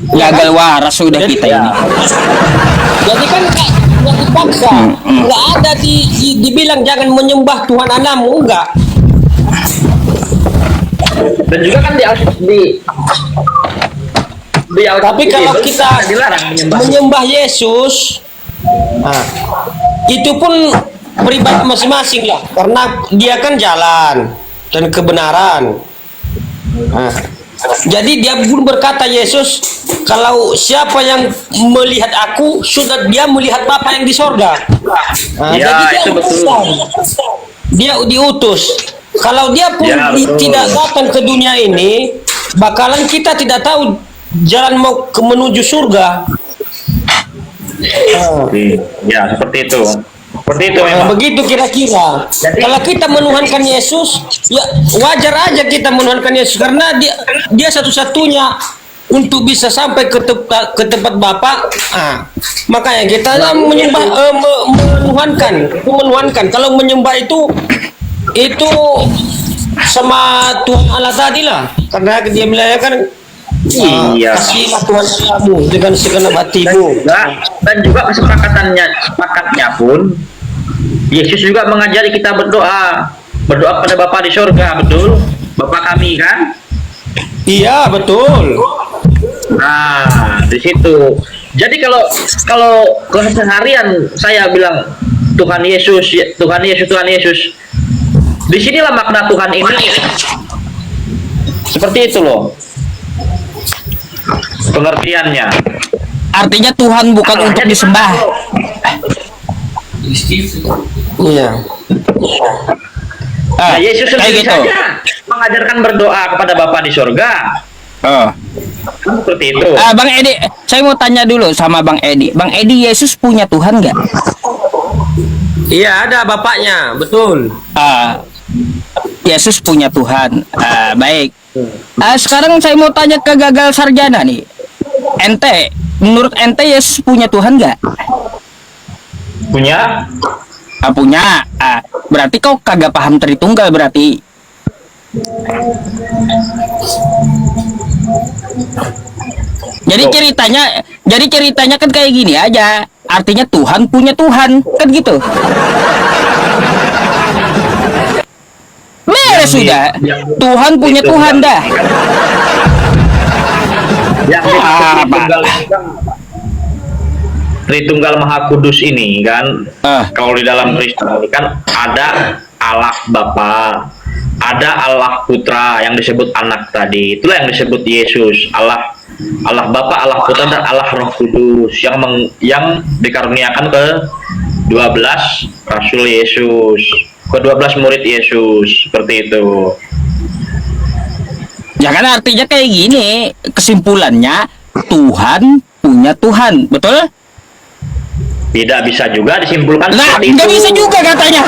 Speaker 2: Gagal waras sudah kita ini.
Speaker 3: Jadi kan nggak dipaksa, nggak ada dibilang jangan menyembah Tuhan Allahmu, enggak.
Speaker 1: Dan juga kan
Speaker 3: Tapi kalau
Speaker 1: itu
Speaker 3: kita
Speaker 1: dilarang
Speaker 3: menyembah Yesus, nah, itu pun pribadi masing-masing lah, karena dia kan jalan dan kebenaran. Nah, jadi dia pun berkata Yesus, kalau siapa yang melihat aku, sudah dia melihat Bapa yang di sorga. Nah,
Speaker 1: Ya,
Speaker 3: jadi dia
Speaker 1: itu betul.
Speaker 3: utusan. Dia diutus. Kalau dia pun
Speaker 1: Ya, betul.
Speaker 3: tidak datang ke dunia ini, bakalan kita tidak tahu jalan mau menuju surga.
Speaker 1: Ya, seperti itu. Seperti itu
Speaker 3: Nah,
Speaker 1: memang.
Speaker 3: begitu kira-kira. Kalau kita menuhankan Yesus, ya wajar aja kita menuhankan Yesus karena dia satu-satunya untuk bisa sampai ke tempat Bapa. Makanya kita menyembah menuhankan. Kalau menyembah itu sama Tuhan Allah tadi lah. Karena dia bilang kan
Speaker 1: Iya.
Speaker 3: kasihlah Tuhan Allahmu dengan segenap hatimu.
Speaker 1: Dan juga sepakatnya pun Yesus juga mengajari kita berdoa pada Bapa di sorga, betul? Bapa kami kan?
Speaker 3: Iya, betul.
Speaker 1: Nah, di situ. Jadi kalau keseharian saya bilang Tuhan Yesus, Tuhan Yesus, Tuhan Yesus. Disinilah makna Tuhan ini. Seperti itu loh. Pengertiannya.
Speaker 2: Artinya Tuhan bukan untuk disembah.
Speaker 3: Iya.
Speaker 1: Nah, Yesus
Speaker 2: kayak
Speaker 1: sendiri
Speaker 2: gitu.
Speaker 1: saja mengajarkan berdoa kepada Bapa di sorga. Seperti itu.
Speaker 2: Bang Edi, saya mau tanya dulu sama Bang Edi. Bang Edi, Yesus punya Tuhan nggak?
Speaker 3: Iya, ada bapaknya, betul.
Speaker 2: Yesus punya Tuhan. Baik. Sekarang saya mau tanya ke Gagal Sarjana nih. Ente, menurut ente Yesus punya Tuhan nggak?
Speaker 1: Punya?
Speaker 2: Punya. Berarti kau kagak paham Tritunggal berarti. Jadi ceritanya kan kayak gini aja. Artinya Tuhan punya Tuhan, kan gitu. Beres sudah. Tuhan punya Tuhan dah.
Speaker 1: Yang Tritunggal ini kan Tritunggal Maha Kudus ini kan, kalau di dalam Kristen ini kan ada Allah Bapa, ada Allah Putra yang disebut anak tadi, itulah yang disebut Yesus. Allah Bapa, Allah Putra, dan Allah Roh Kudus yang dikaruniakan ke 12 Rasul Yesus, ke 12 murid Yesus, seperti itu.
Speaker 2: Ya kan artinya kayak gini, kesimpulannya Tuhan punya Tuhan, betul?
Speaker 1: Tidak bisa juga disimpulkan
Speaker 2: Nah,
Speaker 1: seperti
Speaker 2: nggak
Speaker 1: itu.
Speaker 2: bisa juga katanya.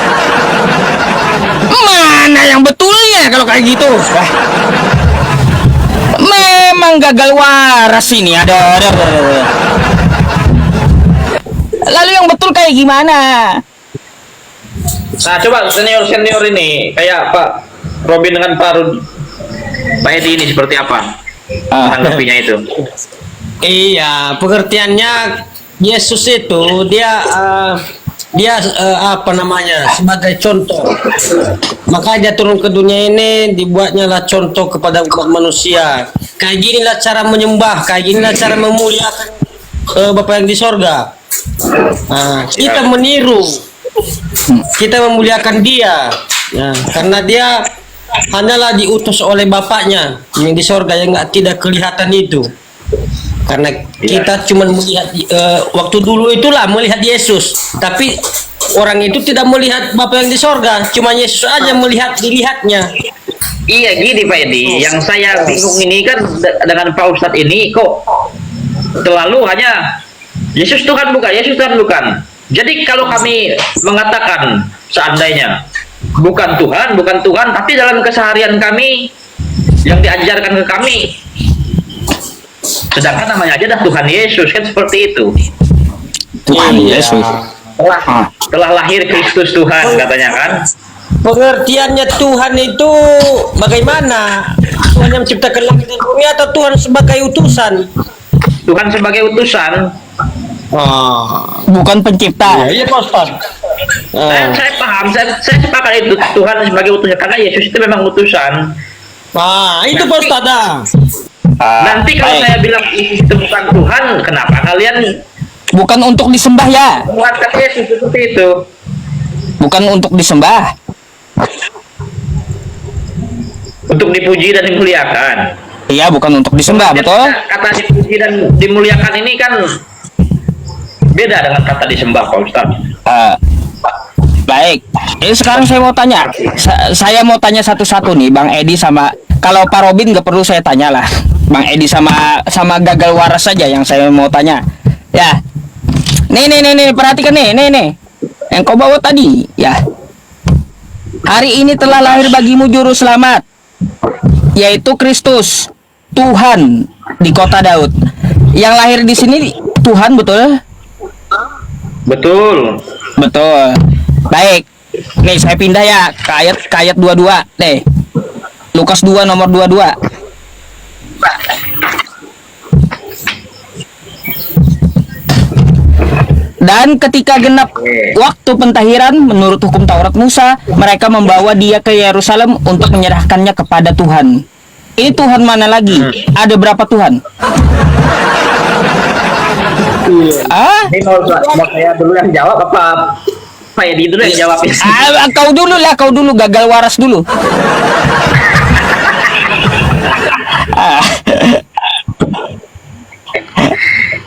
Speaker 2: Mana yang betulnya kalau kayak gitu? Memang gagal waras ini. Ada. Lalu yang betul kayak gimana?
Speaker 1: Nah, coba senior ini kayak Pak Robin dengan Pak Edi ini seperti apa menanggapinya itu?
Speaker 3: Iya, pengertiannya Yesus itu dia apa namanya, sebagai contoh. Maka dia turun ke dunia ini dibuatnya lah contoh kepada umat manusia. Kayak ginilah cara menyembah, kayak ginilah cara memuliakan Bapa yang di sorga. Nah, kita meniru, kita memuliakan dia, ya, karena dia hanyalah diutus oleh Bapaknya yang di sorga yang tidak kelihatan itu. Karena kita cuma melihat waktu dulu itulah melihat Yesus, tapi orang itu tidak melihat Bapa yang di sorga, cuma Yesus aja dilihatnya.
Speaker 1: Iya gini Pak Edi, yang saya bingung ini kan dengan Pak Ustadz ini kok terlalu hanya Yesus Tuhan bukan, Yesus Tuhan bukan. Jadi kalau kami mengatakan seandainya bukan Tuhan, tapi dalam keseharian kami yang diajarkan ke kami, sedangkan namanya aja dah Tuhan Yesus, kan seperti itu.
Speaker 2: Tuhan Yesus.
Speaker 1: Telah lahir Kristus Tuhan katanya kan.
Speaker 3: Pengertiannya Tuhan itu bagaimana? Tuhan yang menciptakan langit dan bumi atau Tuhan sebagai utusan?
Speaker 1: Tuhan sebagai utusan.
Speaker 2: Bukan pencipta.
Speaker 3: Iya Pak Ustaz.
Speaker 1: Saya paham, saya sepakat itu Tuhan sebagai utusan karena Yesus itu memang utusan.
Speaker 3: Itu Pak Ustaz.
Speaker 1: Nanti kalau
Speaker 2: baik.
Speaker 1: saya bilang Yesus itu bukan Tuhan, kenapa kalian
Speaker 2: Bukan untuk disembah ya.
Speaker 1: menguatkan Yesus seperti itu?
Speaker 2: Bukan untuk disembah.
Speaker 1: Untuk dipuji dan dimuliakan.
Speaker 2: Iya, bukan untuk disembah, betul?
Speaker 1: Kata dipuji dan dimuliakan ini kan beda dengan kata disembah, Pak Ustadz.
Speaker 2: Baik. Ini sekarang saya mau tanya. Saya mau tanya satu-satu nih, Bang Edi sama, kalau Pak Robin nggak perlu saya tanya lah. Bang Edi sama gagal waras saja yang saya mau tanya. Ya. Nih, perhatikan nih. Yang kau bawa tadi, ya. Hari ini telah lahir bagimu juru selamat, yaitu Kristus, Tuhan di kota Daud. Yang lahir di sini Tuhan, betul?
Speaker 1: Betul.
Speaker 2: Betul. Baik. Nih saya pindah ya ke ayat 22. Nih. Lukas 2 nomor 22. Dan ketika genap waktu pentahiran menurut hukum Taurat Musa, mereka membawa dia ke Yerusalem untuk menyerahkannya kepada Tuhan. Ini Tuhan mana lagi? Ada berapa Tuhan?
Speaker 1: Ini mau saya dulu yang jawab apa Pak Edi dulu yang jawab?
Speaker 2: Kau dulu lah, kau dulu, gagal waras dulu.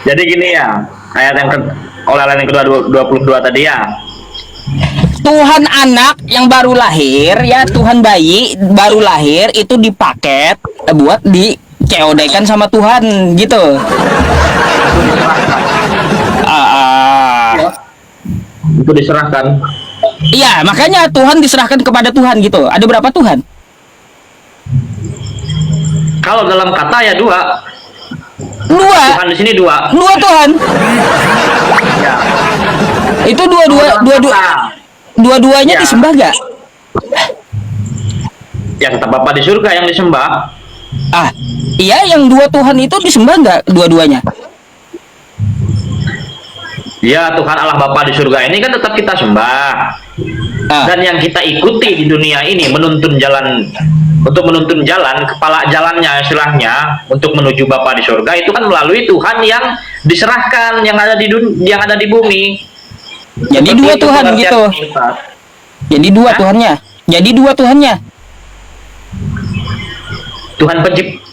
Speaker 1: Jadi gini ya, ayat yang kedua 22 tadi ya.
Speaker 2: Tuhan anak yang baru lahir, ya Tuhan bayi baru lahir itu dipaket buat diceodekan sama Tuhan gitu.
Speaker 1: Itu diserahkan.
Speaker 2: Iya, makanya Tuhan diserahkan kepada Tuhan gitu. Ada berapa Tuhan?
Speaker 1: Kalau dalam kata ya dua.
Speaker 2: Dua.
Speaker 1: Tuhan di sini dua.
Speaker 2: Dua Tuhan.
Speaker 1: Ya.
Speaker 2: Itu dua-duanya
Speaker 1: Ya.
Speaker 2: disembah gak?
Speaker 1: Ya tetap Bapa di surga yang disembah.
Speaker 2: Iya, yang dua Tuhan itu disembah gak dua-duanya?
Speaker 1: Ya Tuhan Allah Bapa di surga ini kan tetap kita sembah. Dan yang kita ikuti di dunia ini menuntun jalan, kepala jalannya istilahnya untuk menuju Bapa di surga itu kan melalui Tuhan yang diserahkan yang ada di bumi.
Speaker 2: Jadi
Speaker 1: Seperti
Speaker 2: dua
Speaker 1: itu
Speaker 2: Tuhan
Speaker 1: pengertian
Speaker 2: gitu.
Speaker 1: kita.
Speaker 2: Jadi dua Tuhannya. Jadi dua Tuhannya.
Speaker 1: Tuhan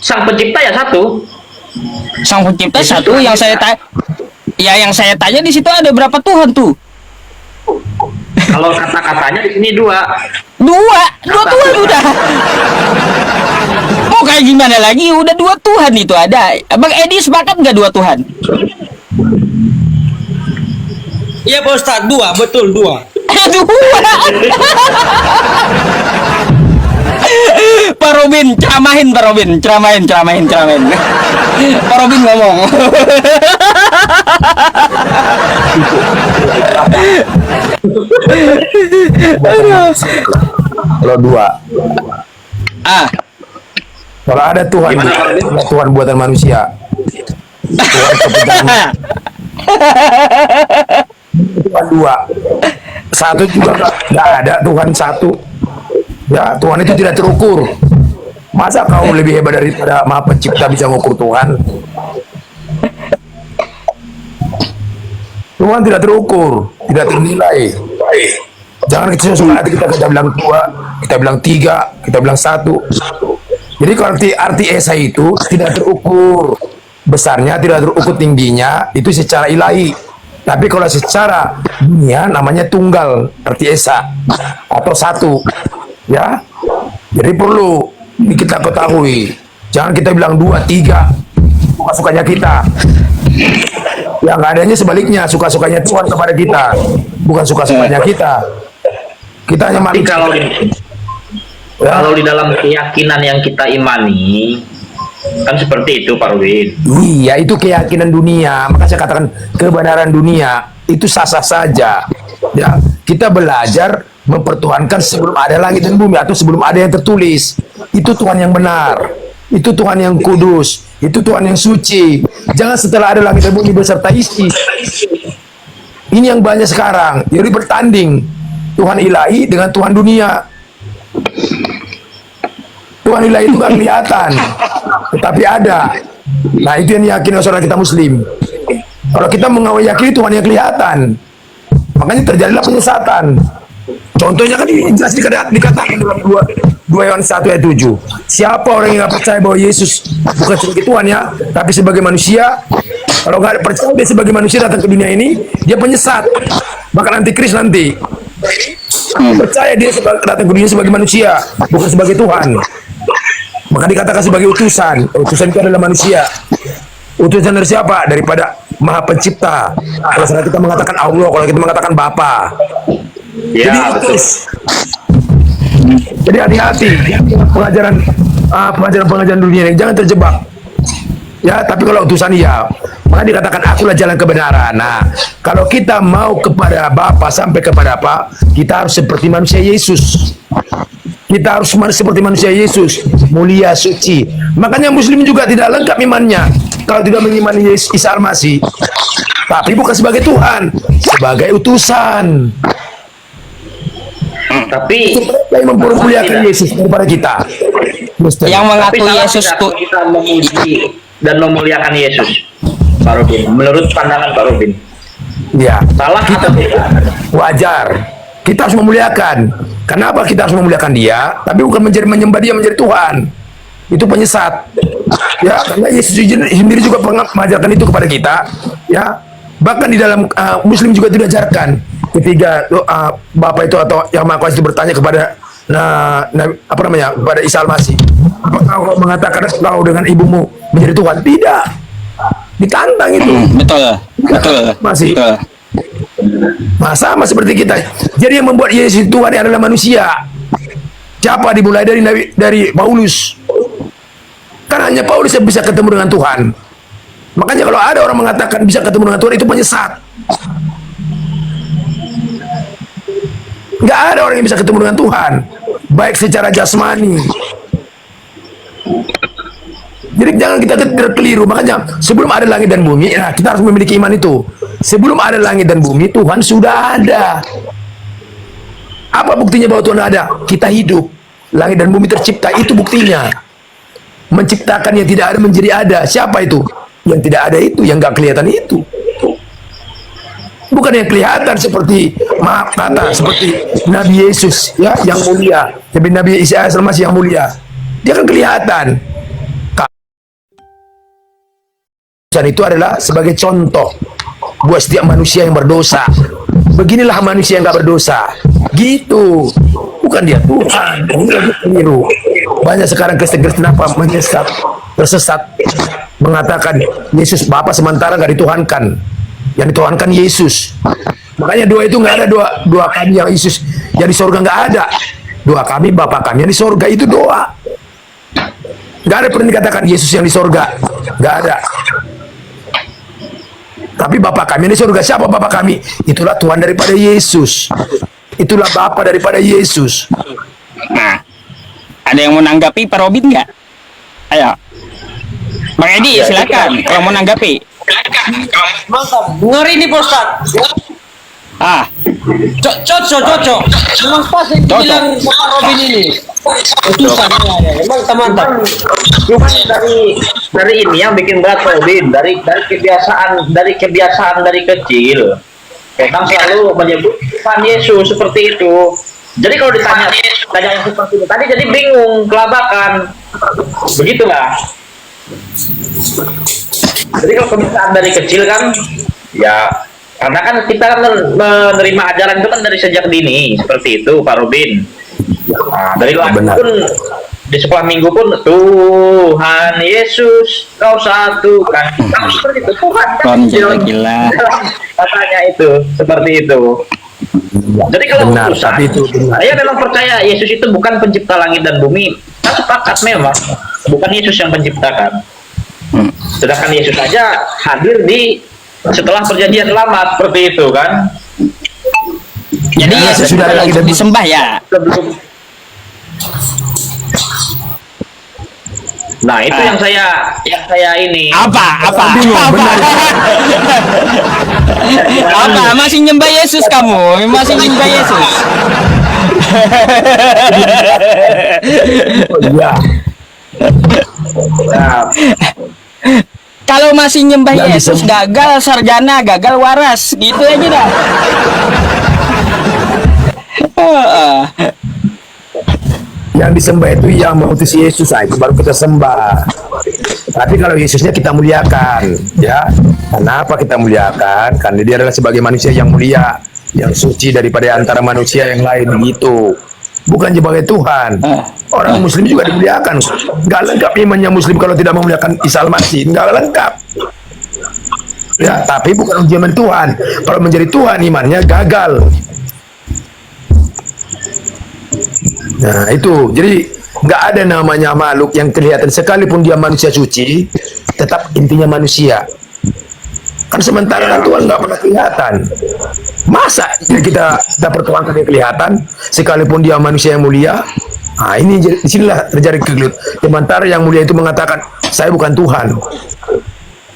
Speaker 1: sang pencipta ya satu.
Speaker 2: Sang pencipta
Speaker 1: Yesus
Speaker 2: satu.
Speaker 1: Tuhan
Speaker 2: Yang saya
Speaker 1: kita.
Speaker 2: yang saya tanya di situ ada berapa Tuhan tuh?
Speaker 1: Kalau kata-katanya di sini dua.
Speaker 2: Dua Tuhan udah. Mau kayak gimana lagi? Udah dua Tuhan itu ada. Bang Edi sepakat nggak dua Tuhan?
Speaker 3: Iya Pak Ustaz, betul dua.
Speaker 2: Dua. Pak Robin, ceramahin. Pak Robin ngomong.
Speaker 4: Kalau dua. Kalau ada Tuhan, Tuhan buatan manusia. Tuhan kepegangan. Tuhan dua. Satu juga nggak ada Tuhan satu. Ya, Tuhan itu tidak terukur. Masa kau lebih hebat daripada Maha Pencipta bisa mengukur Tuhan? Tuhan tidak terukur, tidak ternilai. Jangan kita bilang dua, kita bilang tiga, kita bilang satu. Jadi kalau arti esa itu tidak terukur besarnya, tidak terukur tingginya, itu secara ilahi. Tapi kalau secara dunia namanya tunggal, arti esa atau satu. Ya, jadi perlu kita ketahui. Jangan kita bilang dua, tiga, suka-sukanya kita. Yang adanya sebaliknya, suka-sukanya Tuhan kepada kita, bukan suka-sukanya kita. Kita hanya
Speaker 1: Tapi
Speaker 4: manusia.
Speaker 1: kalau di dalam keyakinan yang kita imani kan seperti itu Pak Rubin.
Speaker 4: Iya, itu keyakinan dunia. Maka saya katakan kebenaran dunia itu sah-sah saja. Ya, kita belajar mempertuhankan sebelum ada langit dan bumi atau sebelum ada yang tertulis. Itu Tuhan yang benar. Itu Tuhan yang kudus. Itu Tuhan yang suci. Jangan setelah ada langit dan bumi beserta isi. Ini yang banyak sekarang. Jadi bertanding Tuhan ilahi dengan Tuhan dunia. Tuhan ilahi itu gak kelihatan, tetapi ada. Nah, itu yang diyakini oleh saudara kita Muslim. Kalau kita meyakini Tuhan yang kelihatan, makanya terjadilah penyesatan. Contohnya kan jelas dikatakan dalam 2 Yohanes 1 ayat 7. Siapa orang yang gak percaya bahwa Yesus bukan sebagai Tuhan ya, tapi sebagai manusia, kalau gak percaya dia sebagai manusia datang ke dunia ini, dia penyesat, bahkan antikris nanti. Percaya dia datang ke dunia sebagai manusia, bukan sebagai Tuhan, maka dikatakan sebagai utusan. Utusan itu adalah manusia. Utusan dari siapa? Daripada Maha Pencipta. Kalau saudara kita mengatakan Allah, kalau kita mengatakan Bapa.
Speaker 1: Ya,
Speaker 4: Jadi
Speaker 1: betul.
Speaker 4: Jadi hati-hati pengajaran dunia ini, jangan terjebak. Ya, tapi kalau utusan iya, maka dikatakan akulah jalan kebenaran. Nah, kalau kita mau kepada Bapa sampai kepada apa? Kita harus seperti manusia Yesus. Kita harus seperti manusia Yesus, mulia, suci. Makanya Muslim juga tidak lengkap imannya kalau tidak mengimani Isa Al-Masih. Tapi bukan sebagai Tuhan, sebagai utusan.
Speaker 1: Tapi
Speaker 4: Yang mempermuliakan Yesus daripada kita.
Speaker 2: Yang mengaku
Speaker 1: salah
Speaker 2: Yesus
Speaker 1: tidak
Speaker 2: tuh
Speaker 1: kita memuji dan memuliakan Yesus, Pak Robin. Menurut pandangan Pak Robin,
Speaker 4: Ya,
Speaker 1: salah
Speaker 4: kita
Speaker 1: atau tidak?
Speaker 4: wajar. Kita harus memuliakan. Kenapa kita harus memuliakan dia? Tapi bukan menyembah dia menjadi Tuhan. Itu penyesat. Ya, karena Yesus sendiri juga pernah mengajarkan itu kepada kita. Ya, bahkan di dalam Muslim juga diajarkan. Ketika Bapak itu atau yang Maha Kuasa itu bertanya kepada kepada Isa Al-Masih, apakah kau mengatakan kau dengan ibumu menjadi Tuhan? Tidak. Ditantang itu.
Speaker 2: betul.
Speaker 4: Masih.
Speaker 2: Betul.
Speaker 4: Sama seperti kita. Jadi yang membuat Yesus Tuhan adalah manusia. Siapa? Dimulai dari Paulus. Kan hanya Paulus yang bisa ketemu dengan Tuhan. Makanya kalau ada orang mengatakan bisa ketemu dengan Tuhan, itu penyesat. Nggak ada orang yang bisa ketemu dengan Tuhan, baik secara jasmani. Jadi jangan kita terkeliru. Makanya sebelum ada langit dan bumi, ya, kita harus memiliki iman itu. Sebelum ada langit dan bumi, Tuhan sudah ada. Apa buktinya bahwa Tuhan ada? Kita hidup. Langit dan bumi tercipta, itu buktinya. Menciptakan yang tidak ada menjadi ada. Siapa itu? Yang tidak ada itu, yang nggak kelihatan itu. Bukan yang kelihatan seperti seperti Nabi Yesus, ya, yang mulia. Tapi Nabi Isa Al-Masih yang mulia, dia kan kelihatan. Itu adalah sebagai contoh buat setiap manusia yang berdosa. Beginilah manusia yang nggak berdosa. Gitu. Bukan dia Tuhan. Ini lagi keliru. Banyak sekarang Kristen-Kristen apa menyesat, tersesat, mengatakan Yesus Bapa sementara nggak dituhankan. Yang dituhankan Yesus. Makanya doa itu nggak ada, doa kami yang Yesus yang di sorga nggak ada. Doa kami Bapa kami yang di sorga, itu doa. Nggak ada pernah dikatakan Yesus yang di sorga. Nggak ada. Tapi Bapa kami yang di sorga. Siapa Bapa kami? Itulah Tuhan daripada Yesus. Itulah Bapa daripada Yesus.
Speaker 2: Nah, ada yang mau nanggapi Pak Robin nggak? Ayo, Bang Edi silakan kalau mau nanggapi.
Speaker 3: Mantap. Ngeri nih Pak Ustaz. Cocok. Memang pas yang bilang Pak Robin ini. Utusan ya. Emang mantap.
Speaker 1: Cuma dari ini yang bikin berat Robin, dari kebiasaan dari kecil. Memang selalu menyebut Tuhan Yesus seperti itu. Jadi kalau ditanya yang seperti itu tadi, jadi bingung, kelabakan. Begitulah. Jadi kalau kebiasaan dari kecil kan, ya karena kan kita kan menerima ajaran itu kan dari sejak dini, seperti itu Pak Robin. Nah, dari lahir pun di sekolah minggu pun Tuhan Yesus kau satu kan, seperti itu Tuhan kan
Speaker 2: Gila.
Speaker 1: katanya itu seperti itu. Jadi kalau
Speaker 4: Benar,
Speaker 1: urusan,
Speaker 4: tapi itu benar.
Speaker 1: saya memang percaya Yesus itu bukan pencipta langit dan bumi. Saya sepakat memang bukan Yesus yang penciptakan. Sedangkan Yesus saja hadir di setelah perjanjian lama seperti itu kan.
Speaker 2: Jadi
Speaker 4: Ya,
Speaker 2: Yesus
Speaker 4: sesudah
Speaker 2: bukan
Speaker 4: lagi
Speaker 2: untuk
Speaker 4: dan-
Speaker 2: disembah ya.
Speaker 1: sebelum. Nah, itu yang saya ini.
Speaker 2: Apa?
Speaker 4: Bingung,
Speaker 2: Apa?
Speaker 4: benar.
Speaker 2: Apa? Masih nyembah Yesus kamu? Masih nyembah Yesus?
Speaker 4: Oh, iya.
Speaker 1: Nah,
Speaker 2: Kalau masih nyembah
Speaker 4: Yang
Speaker 2: Yesus, gagal sarjana, gagal waras, gitu aja dah.
Speaker 4: Yang disembah itu yang mengutus Yesus aja baru kita sembah. Tapi kalau Yesusnya kita muliakan, ya. Kenapa kita muliakan? Karena dia adalah sebagai manusia yang mulia, yang suci daripada antara manusia yang lain gitu. Bukan sebagai Tuhan. Orang Muslim juga dimuliakan. Nggak lengkap imannya Muslim kalau tidak memuliakan Isa Al-Masih. Nggak lengkap. Ya, tapi bukan ujian Tuhan. Kalau menjadi Tuhan imannya gagal. Nah itu, jadi nggak ada namanya makhluk yang kelihatan sekalipun dia manusia suci, tetap intinya manusia. Kan sementara kan Tuhan nggak pernah kelihatan. Masa ya kita pertuankan dia kelihatan, sekalipun dia manusia yang mulia? Nah ini disinilah terjadi kegelut. Sementara yang mulia itu mengatakan, saya bukan Tuhan.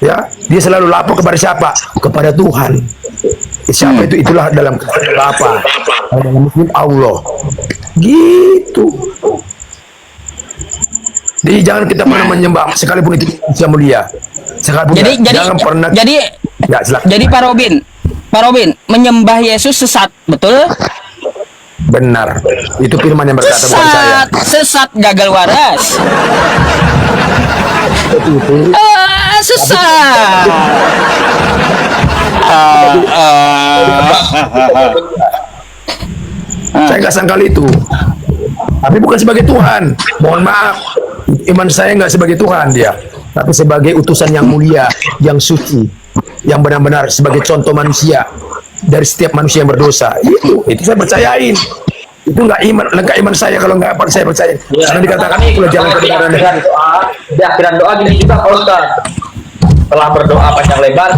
Speaker 4: Ya, dia selalu lapor kepada siapa? Kepada Tuhan. Siapa itu? Itulah dalam apa? Dalam Muslim Allah. Gitu. Jadi jangan kita pernah menyembah sekalipun itu manusia mulia. Sekalipun jangan pernah. Ya, silakan.
Speaker 2: Jadi Pak Robin, menyembah Yesus sesat, betul?
Speaker 4: Benar. Itu firman yang berkata bukan saya.
Speaker 2: Sesat, gagal waras. Sesat.
Speaker 4: Saya nggak sangkal itu. Tapi bukan sebagai Tuhan. Mohon maaf. Iman saya nggak sebagai Tuhan dia. Tapi sebagai utusan yang mulia, yang suci, yang benar-benar sebagai contoh manusia dari setiap manusia yang berdosa. Itu saya percayain. Itu nggak iman, lengkap iman saya kalau nggak saya percaya. Karena dikatakan itulah jalan kebenaran.
Speaker 1: di akhiran doa gini juga Pak Ustaz. Setelah berdoa panjang lebar,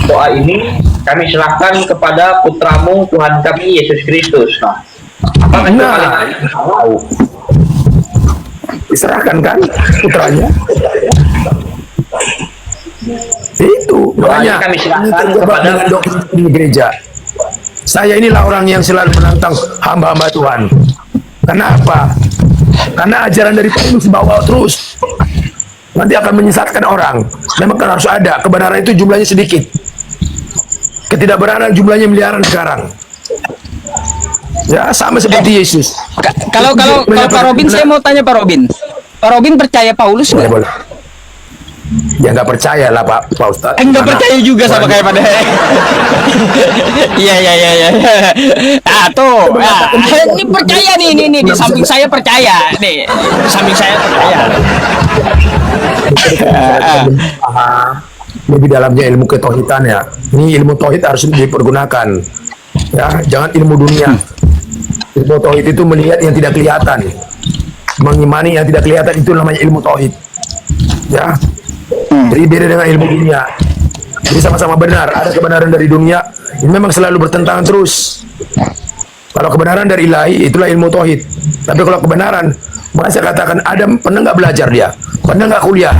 Speaker 1: doa ini kami serahkan kepada putramu Tuhan kami Yesus Kristus. Apa itu kalimat?
Speaker 4: Tahu. Diserahkan kan putranya. Itu makanya
Speaker 1: kami serahkan
Speaker 4: ini terjebak
Speaker 1: kepada
Speaker 4: dengan doktrin di gereja. Saya inilah orang yang selalu menantang hamba-hamba Tuhan. Kenapa? Karena ajaran dari Paulus bawa terus. Nanti akan menyesatkan orang. Memang kan harus ada. Kebenaran itu jumlahnya sedikit. Ketidakbenaran jumlahnya miliaran sekarang. Ya sama seperti Yesus.
Speaker 2: Kalau Pak Robin, saya mau tanya Pak Robin. Pak Robin percaya Paulus nggak?
Speaker 4: Boleh. Ya nggak percaya lah Pak Ustadz.
Speaker 2: Nggak percaya juga sama kayak pada. Iya. Tuh. Ini percaya nih, di samping saya percaya. Nih, di samping saya percaya.
Speaker 4: Lebih dalamnya ilmu ketauhidan ya. Ini ilmu tauhid harus dipergunakan. Ya, jangan ilmu dunia. Ilmu tauhid itu melihat yang tidak kelihatan. Mengimani yang tidak kelihatan itu namanya ilmu tauhid. Ya. Jadi beda dengan ilmu dunia. Jadi sama-sama benar. Ada kebenaran dari dunia, ini memang selalu bertentangan terus. Kalau kebenaran dari ilahi, itulah ilmu tauhid. Tapi kalau kebenaran, maka saya katakan Adam pernah nggak belajar dia, pernah nggak kuliah,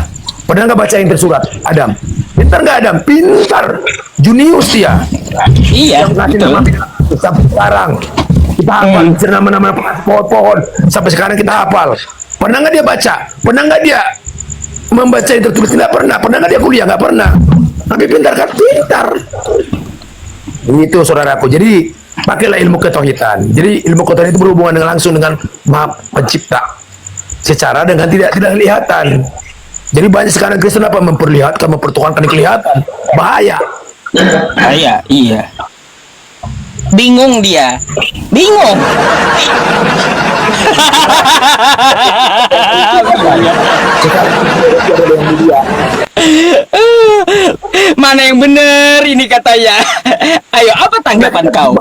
Speaker 4: pernah nggak baca yang tersurat. Adam, pintar nggak Adam? Pintar, junius dia.
Speaker 2: Iya, betul.
Speaker 4: Sampai sekarang kita hafal nama-nama pohon-pohon. Sampai sekarang kita hafal. Pernah nggak dia baca? Pernah nggak dia membaca yang tertulis? Tidak pernah. Pernah nggak dia kuliah? Nggak pernah. Tapi pintar kan? Pintar. Itu saudaraku. Jadi pakailah ilmu ketauhidan. Jadi ilmu ketauhidan itu berhubungan dengan langsung dengan Maha Pencipta. Secara dengan tidak kelihatan. Jadi banyak sekarang Kristen apa memperlihatkan, mempertuhankan kelihatan. Bahaya.
Speaker 2: Iya. Bingung dia. Bingung. Mana yang benar ini katanya? Ayo, apa tanggapan kau?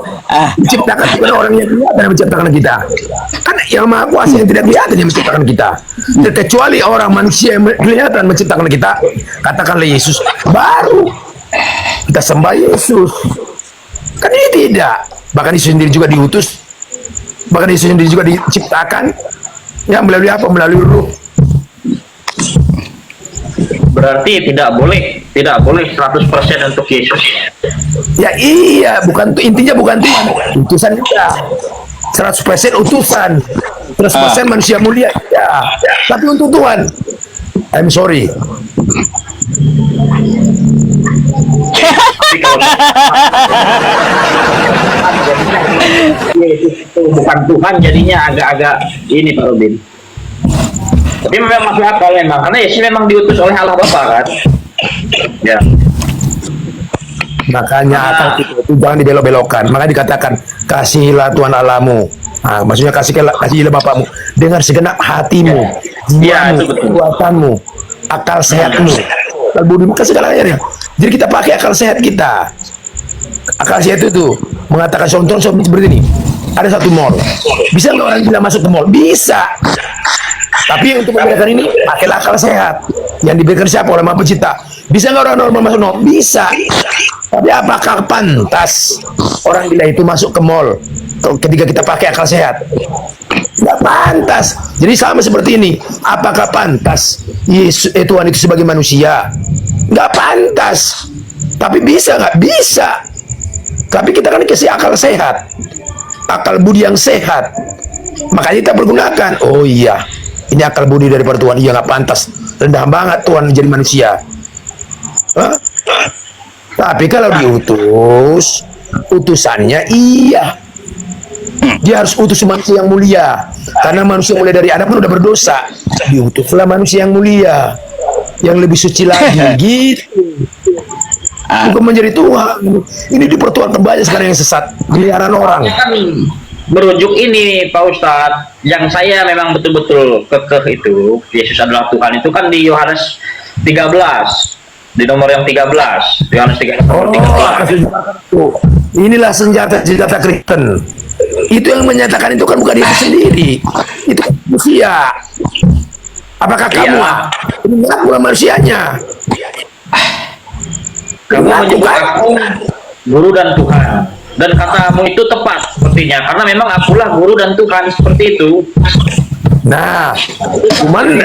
Speaker 4: Menciptakan bukan orang yang kelihatan yang menciptakan kita. Kan yang Maha Kuasa yang tidak kelihatan yang menciptakan kita. Kecuali orang manusia yang kelihatan menciptakan kita, katakanlah Yesus, baru kita sembah Yesus. Kan ini tidak. bahkan Yesus sendiri juga diutus, bahkan Yesus sendiri juga diciptakan, ya melalui apa? Melalui Ruh.
Speaker 1: Berarti tidak boleh 100% untuk Yesus.
Speaker 4: Ya iya, bukan intinya bukan Tuhan, utusan kita. 100% utusan, 100% manusia mulia, ya. Tapi untuk Tuhan, I'm sorry.
Speaker 1: Tapi kalau Yesus itu bukan Tuhan, jadinya agak-agak ini Pak Robin. Tapi memang masuk akal memang, karena Yesus memang diutus oleh Allah Bapa kan. Ya.
Speaker 4: Makanya akal kita itu jangan dibelok-belokkan. Makanya dikatakan kasihilah Tuhan Allahmu. Nah, maksudnya kasihilah Bapamu dengan segenap hatimu,
Speaker 1: Iya,
Speaker 4: jiwamu,
Speaker 1: itu betul.
Speaker 4: kekuatanmu, akal sehatmu, akal budimu, kan segalanya. Jadi kita pakai akal sehat kita. Akal sehat itu mengatakan contoh seperti ini. Ada satu mall. Bisa nggak orang bilang masuk ke mall? Bisa. Tapi untuk membedakan ini, pakailah akal sehat. Yang diberikan siapa? Oleh Maha Pencipta. Bisa nggak orang normal masuk mall? Bisa. Tapi apakah pantas orang bila itu masuk ke mall ketika kita pakai akal sehat? Nggak pantas. Jadi sama seperti ini. Apakah pantas Tuhan itu sebagai manusia? Nggak pantas. Tapi bisa nggak? Bisa. Tapi kita kan dikasih akal sehat, akal budi yang sehat. Makanya kita pergunakan. Oh iya, ini akal budi dari Tuhan. Iya, nggak pantas. Rendah banget Tuhan jadi manusia. Hah? Tapi kalau diutus, utusannya iya. Dia harus utus manusia yang mulia. Karena manusia mulia dari Adam kan udah berdosa. Diutuslah manusia yang mulia, yang lebih suci lagi. Gitu. Bukan menjadi Tuhan. Ini dipertuhankan banyak sekarang yang sesat. Miliaran orang.
Speaker 1: Ya kan merujuk ini Pak Ustadz, yang saya memang betul-betul kekeh itu Yesus adalah Tuhan itu kan di Yohanes 13, di nomor yang 13, Yohanes 13 nomor 13.
Speaker 4: Inilah senjata Kristen. Itu yang menyatakan itu kan bukan dia sendiri. Itu kan manusia. Apakah kamu? Ini ngakulah manusianya.
Speaker 1: Kamu menyebut aku guru dan Tuhan, dan katamu itu tepat sepertinya, karena memang akulah guru dan Tuhan, seperti itu.
Speaker 4: Nah, cuman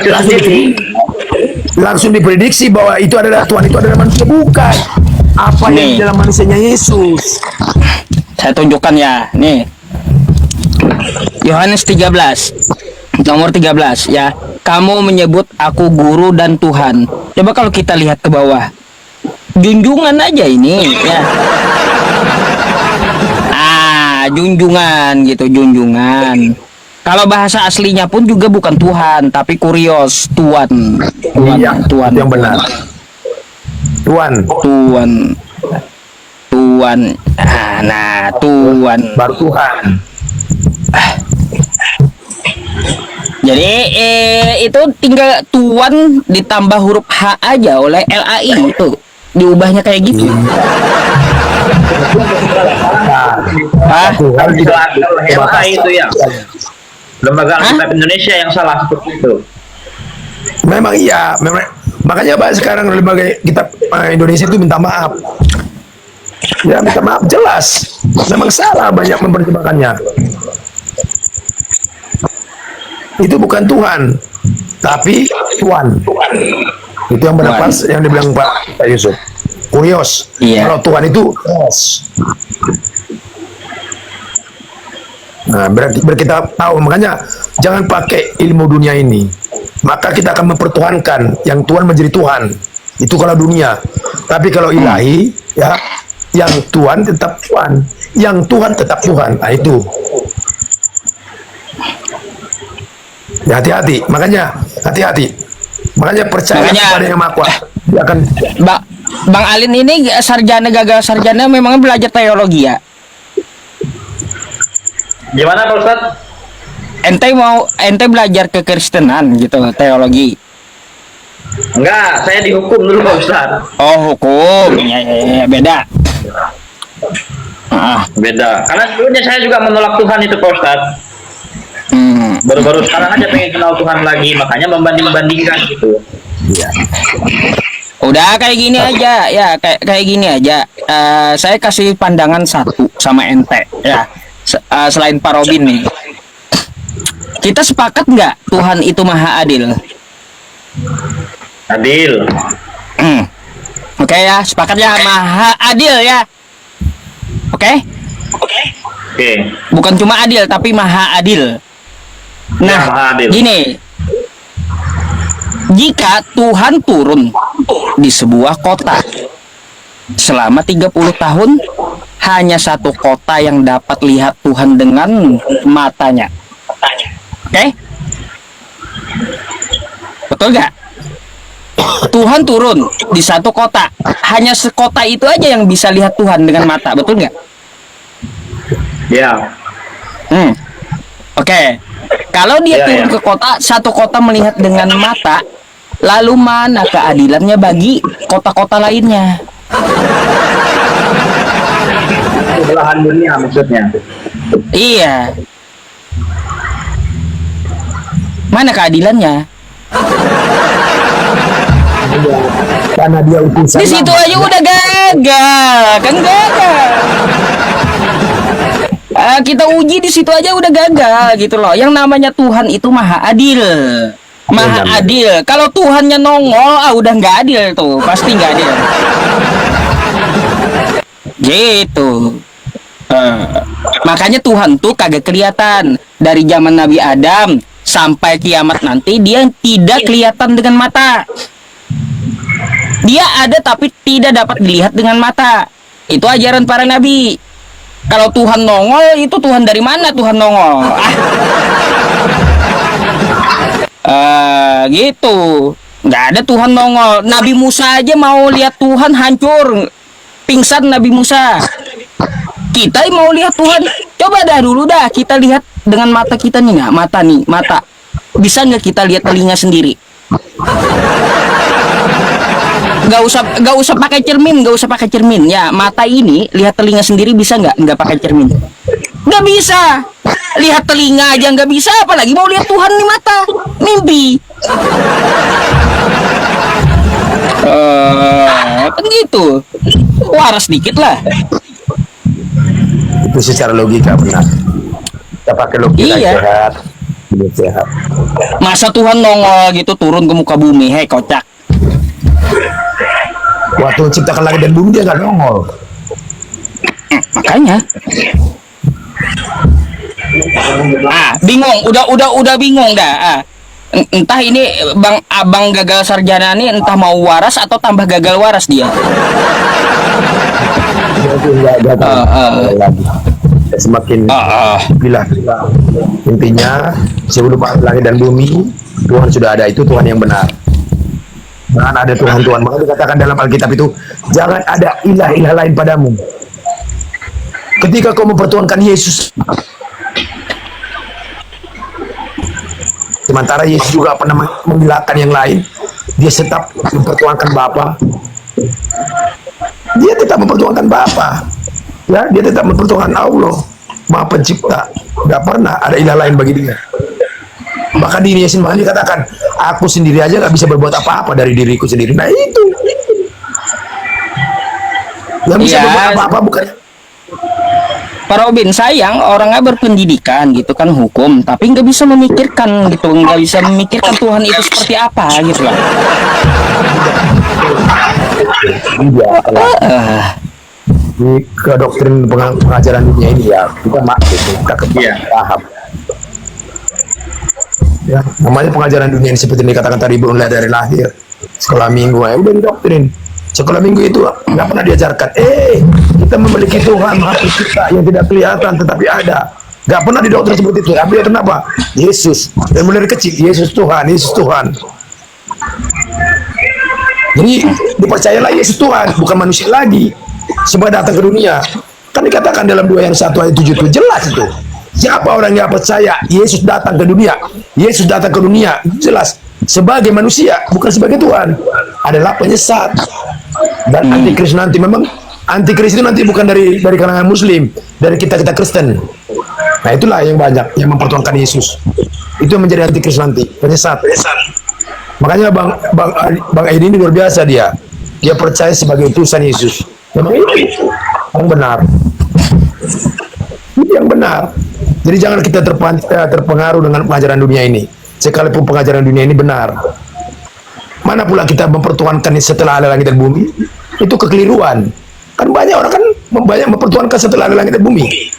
Speaker 4: langsung diprediksi bahwa itu adalah Tuhan, itu adalah manusia. Bukan apa yang
Speaker 2: Nih.
Speaker 4: di dalam manusianya Yesus.
Speaker 2: Saya tunjukkan ya, nih. Yohanes 13 nomor 13 ya. Kamu menyebut aku guru dan Tuhan. Coba kalau kita lihat ke bawah, junjungan aja ini ya. Junjungan gitu, junjungan. Kalau bahasa aslinya pun juga bukan Tuhan, tapi kurios, Tuan. Tuan,
Speaker 4: Iya,
Speaker 2: Tuan,
Speaker 4: itu yang benar. Tuhan,
Speaker 2: Tuan. Tuan. Nah, Tuan.
Speaker 4: baru Tuhan.
Speaker 2: Jadi itu tinggal Tuan ditambah huruf H aja oleh LAI itu. Diubahnya kayak gitu. Hah?
Speaker 4: Tuhan tidak
Speaker 1: LA itu ya, Lembaga Alkitab Indonesia yang salah seperti itu.
Speaker 4: Memang iya, memang. Makanya Pak sekarang lembaga kitab Indonesia itu minta maaf. Ya minta maaf jelas. Memang salah banyak mempertimbangkannya. Itu bukan Tuhan, tapi Tuhan. Itu yang benar
Speaker 2: Tuhan.
Speaker 4: pas yang dibilang Pak Yusuf. Kurios.
Speaker 2: Iya.
Speaker 4: Kalau Tuhan itu os. Nah, berarti kita tahu, makanya jangan pakai ilmu dunia ini. Maka kita akan mempertuhankan yang Tuhan menjadi Tuhan. Itu kalau dunia. Tapi kalau ilahi, ya, yang Tuhan tetap Tuhan, yang Tuhan tetap Tuhan. Nah, itu. Ya, hati-hati. Makanya hati-hati. Makanya percaya kepada yang Maha Kuasa. Dia akan
Speaker 2: Bang Alin ini sarjana, gagal sarjana, memang belajar teologi ya.
Speaker 1: Gimana Pak Ustadz?
Speaker 2: Ente belajar kekristenan gitu, teologi.
Speaker 1: Enggak, saya dihukum dulu Pak Ustadz.
Speaker 2: Oh, hukum. Ya, beda.
Speaker 1: Beda. Karena sebelumnya saya juga menolak Tuhan itu Pak Ustadz. Baru-baru sekarang aja pengen kenal Tuhan lagi, makanya membanding-bandingkan gitu.
Speaker 4: Iya.
Speaker 2: Udah kayak gini aja ya, kayak gini aja. Saya kasih pandangan satu sama ente. Ya, selain Pak Robin nih, kita sepakat nggak Tuhan itu maha adil?
Speaker 1: Adil.
Speaker 2: Oke ya, sepakat ya, maha adil ya. Oke?
Speaker 1: Oke.
Speaker 2: Bukan cuma adil, tapi maha adil. Nah,
Speaker 1: maha adil.
Speaker 2: gini, jika Tuhan turun di sebuah kota selama 30 tahun, hanya satu kota yang dapat lihat Tuhan dengan matanya. Oke? Betul nggak? Tuhan turun di satu kota, hanya sekota itu aja yang bisa lihat Tuhan dengan mata, betul nggak?
Speaker 1: Ya.
Speaker 2: Oke. Kalau dia turun ke kota, satu kota melihat dengan mata, lalu mana keadilannya bagi kota-kota lainnya?
Speaker 1: Belahan dunia maksudnya.
Speaker 2: Iya. Mana keadilannya?
Speaker 4: Karena dia utusan.
Speaker 2: Di situ aja udah gagal, kan gagal. Kita uji di situ aja udah gagal gitu loh. Yang namanya Tuhan itu maha adil, maha adil. Kalau Tuhannya nongol, udah nggak adil tuh, pasti nggak adil. Gitu. Makanya Tuhan tuh kagak kelihatan dari zaman Nabi Adam sampai kiamat nanti, dia tidak kelihatan dengan mata. Dia ada tapi tidak dapat dilihat dengan mata. Itu ajaran para nabi. Kalau Tuhan nongol, itu Tuhan dari mana Tuhan nongol? Gitu. Nggak ada Tuhan nongol. Nabi Musa aja mau lihat Tuhan hancur, pingsan Nabi Musa. Kita mau lihat Tuhan, coba dah dulu dah kita lihat dengan mata kita nih, nggak? Mata nih, mata. Bisa nggak kita lihat telinga sendiri? Gak usah pakai cermin, ya. Mata ini lihat telinga sendiri bisa nggak pakai cermin? Nggak bisa. Lihat telinga aja nggak bisa, apalagi mau lihat Tuhan nih mata. Mimpi. Kan gitu. Waras dikit lah.
Speaker 4: Itu secara logika benar. Kita pakai logika sehat. Sehat.
Speaker 2: Masa Tuhan nongol gitu turun ke muka bumi, hei kocak.
Speaker 4: Waktu ciptakan langit dan bumi dia nggak nongol.
Speaker 2: Makanya. Bingung, udah bingung dah. Entah ini abang gagal sarjana nih, entah mau waras atau tambah gagal waras dia.
Speaker 4: Semakin gila. Intinya sebelum langit dan bumi Tuhan sudah ada, itu Tuhan yang benar. Jangan ada Tuhan. Maka dikatakan dalam Alkitab itu, jangan ada ilah-ilah lain padamu. Ketika kau mempertuhankan Yesus, sementara Yesus juga pernah menggilahkan yang lain, dia tetap mempertuhankan Bapa. Dia tetap mempertuhankan Bapa. Ya, dia tetap mempertuhankan Allah, Maha Pencipta. Tidak pernah ada ilah lain bagi dia. Bahkan dirinya sendiri dikatakan, aku sendiri aja nggak bisa berbuat apa-apa dari diriku sendiri. Nah itu nggak bisa berbuat apa-apa, bukan?
Speaker 2: Pak Robin, sayang orangnya berpendidikan gitu kan, hukum, tapi nggak bisa memikirkan gitu, nggak bisa memikirkan Tuhan itu seperti apa gitu lah.
Speaker 4: Di kedoktrin pengajaran dunia ini ya kita kita paham. Ya, namanya pengajaran dunia ini seperti yang dikatakan tadi, mulai dari lahir, sekolah minggu, udah didoktrin. Sekolah minggu itu nggak pernah diajarkan. Kita memiliki Tuhan Maha Pencipta yang tidak kelihatan tetapi ada. Nggak pernah didoktrin seperti itu. Tapi kenapa? Yesus. Dan mulai dari kecil, Yesus Tuhan. Jadi dipercayalah Yesus Tuhan, bukan manusia lagi. Sebab datang ke dunia. Kan dikatakan dalam 2 Yohanes 1 ayat 7 itu jelas itu. Siapa orang yang percaya Yesus datang ke dunia? Yesus datang ke dunia jelas sebagai manusia, bukan sebagai Tuhan. Adalah penyesat dan antikris nanti. Memang antikris itu nanti bukan dari kalangan Muslim, dari kita Kristen. Nah itulah yang banyak yang mempertuhankan Yesus. Itu yang menjadi antikris nanti, penyesat. Makanya Bang Edi ini luar biasa dia. Dia percaya sebagai utusan Yesus. Memang itu yang benar. Itu yang benar. Jadi jangan kita terpengaruh dengan pengajaran dunia ini. Sekalipun pengajaran dunia ini benar. Mana pula kita mempertuhankan setelah ada langit dan bumi? Itu kekeliruan. Kan banyak orang kan banyak mempertuhankan setelah ada langit dan bumi.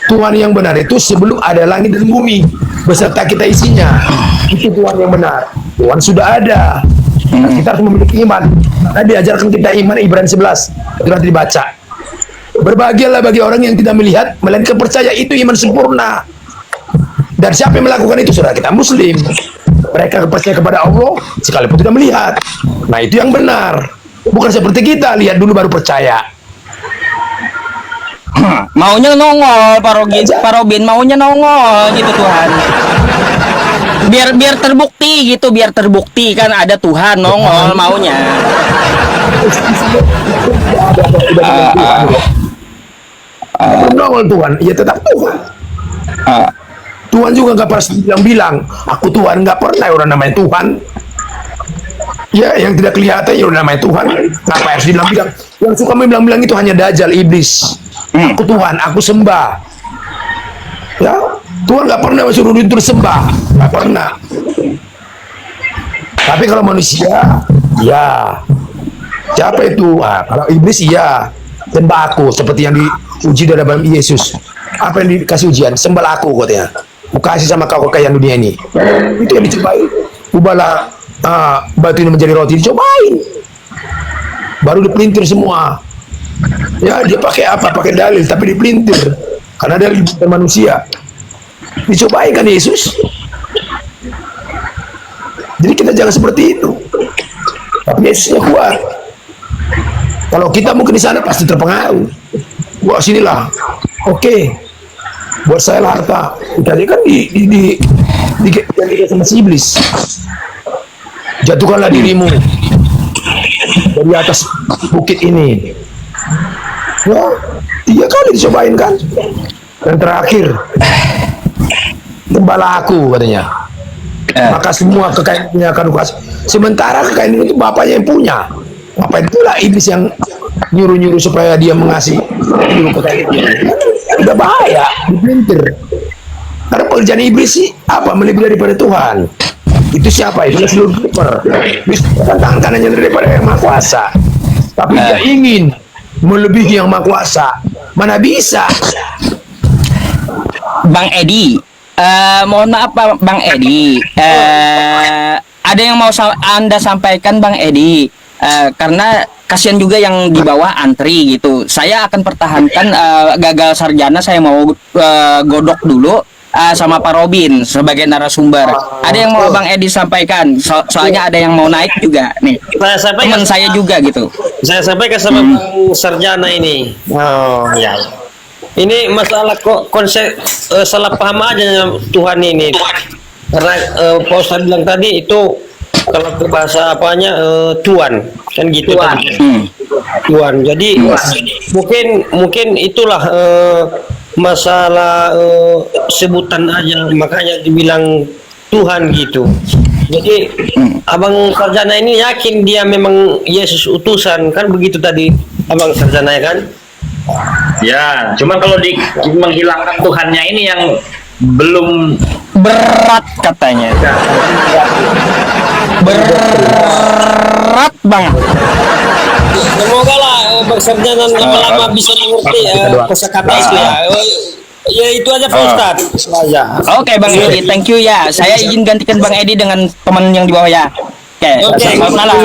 Speaker 4: Tuhan yang benar itu sebelum ada langit dan bumi beserta kita isinya. Itu Tuhan yang benar. Tuhan sudah ada. Nah, kita harus memiliki iman. Nah, diajarkan kita iman Ibrani 11. Itu nanti dibaca. Berbahagialah bagi orang yang tidak melihat, melainkan percaya, itu iman sempurna. Dan siapa yang melakukan itu? Saudara kita Muslim. Mereka percaya kepada Allah sekalipun tidak melihat. Nah, itu yang benar. Bukan seperti kita, lihat dulu baru percaya.
Speaker 2: Maunya nongol, Pak Robin maunya nongol gitu Tuhan. Biar terbukti gitu, biar terbukti kan ada Tuhan nongol maunya.
Speaker 4: Nongol Tuhan, ya tetap Tuhan. Tuhan juga nggak pernah bilang aku Tuhan, nggak pernah orang namanya Tuhan. Ya, yang tidak kelihatan ya orang namanya Tuhan. Ngapa harus bilang? Yang suka bilang itu hanya Dajjal, iblis. Aku Tuhan, aku sembah. Ya, Tuhan nggak pernah suruh itu sembah, nggak pernah. Tapi kalau manusia, ya, siapa itu? Kalau iblis, iya, sembah aku, seperti yang diuji dalam Yesus. Apa yang dikasih ujian? Sembah aku, katanya. Aku kasih sama kau kekayaan dunia ini. Itu yang dicobain. Ubahlah batu ini menjadi roti, dicobain. Baru dipelintir semua. Ya, dia pakai apa? Pakai dalil, tapi dipelintir. Karena dalil bukan manusia. Dicobain kan Yesus. Jadi kita jangan seperti itu. Tapi Yesusnya kuat. Kalau kita mungkin di sana pasti terpengaruh. Wah, sinilah. Oke. Buat saya lah harta. Tadi kan di sama si iblis. Jatuhkanlah dirimu dari atas bukit ini. Ya, 3 kali dicobain kan. Dan terakhir, gembala aku katanya. Maka semua kekayaannya akan kuasai. Sementara kekayaan itu bapaknya yang punya. Apa itulah iblis yang nyuruh-nyuruh supaya dia mengasih kekayaan. Udah bahaya, dipelintir. Karena pekerjaan iblis sih apa? Melebihi daripada Tuhan. Itu siapa? Itu seluruh super. Tantangannya daripada yang Maha Kuasa. Tapi dia ingin melebihi yang Maha Kuasa. Mana bisa?
Speaker 2: Bang Edi, mohon maaf Bang Edi, ada yang mau Anda sampaikan Bang Edi, karena kasihan juga yang di bawah antri gitu. Saya akan pertahankan gagal sarjana, saya mau godok dulu sama Pak Robin sebagai narasumber. Ada yang mau Bang Edi sampaikan? Soalnya ada yang mau naik juga nih. Teman saya juga gitu.
Speaker 3: Saya sampaikan sama Bang Sarjana ini. Oh ya. Ini masalah konsep salah paham aja Tuhan ini. Karena Pak Ustadz bilang tadi itu kalau ke bahasa apanya Tuhan kan gitu tadi. Tuhan. Jadi mungkin itulah masalah sebutan aja, makanya dibilang Tuhan gitu. Jadi Abang Sarjana ini yakin dia memang Yesus utusan, kan begitu tadi Abang Sarjana ya kan?
Speaker 1: Ya, cuman kalau menghilangkan Tuhannya ini yang belum
Speaker 2: berat katanya. Berat banget.
Speaker 3: Semoga lah Bang Sarjana lama-lama bisa mengerti kosakata itu ya. Ya itu aja Pak Ustadz.
Speaker 2: Oke Bang Edi, thank you ya. Saya izin gantikan Bang Edi dengan teman yang di bawah ya. Oke, selamat malam.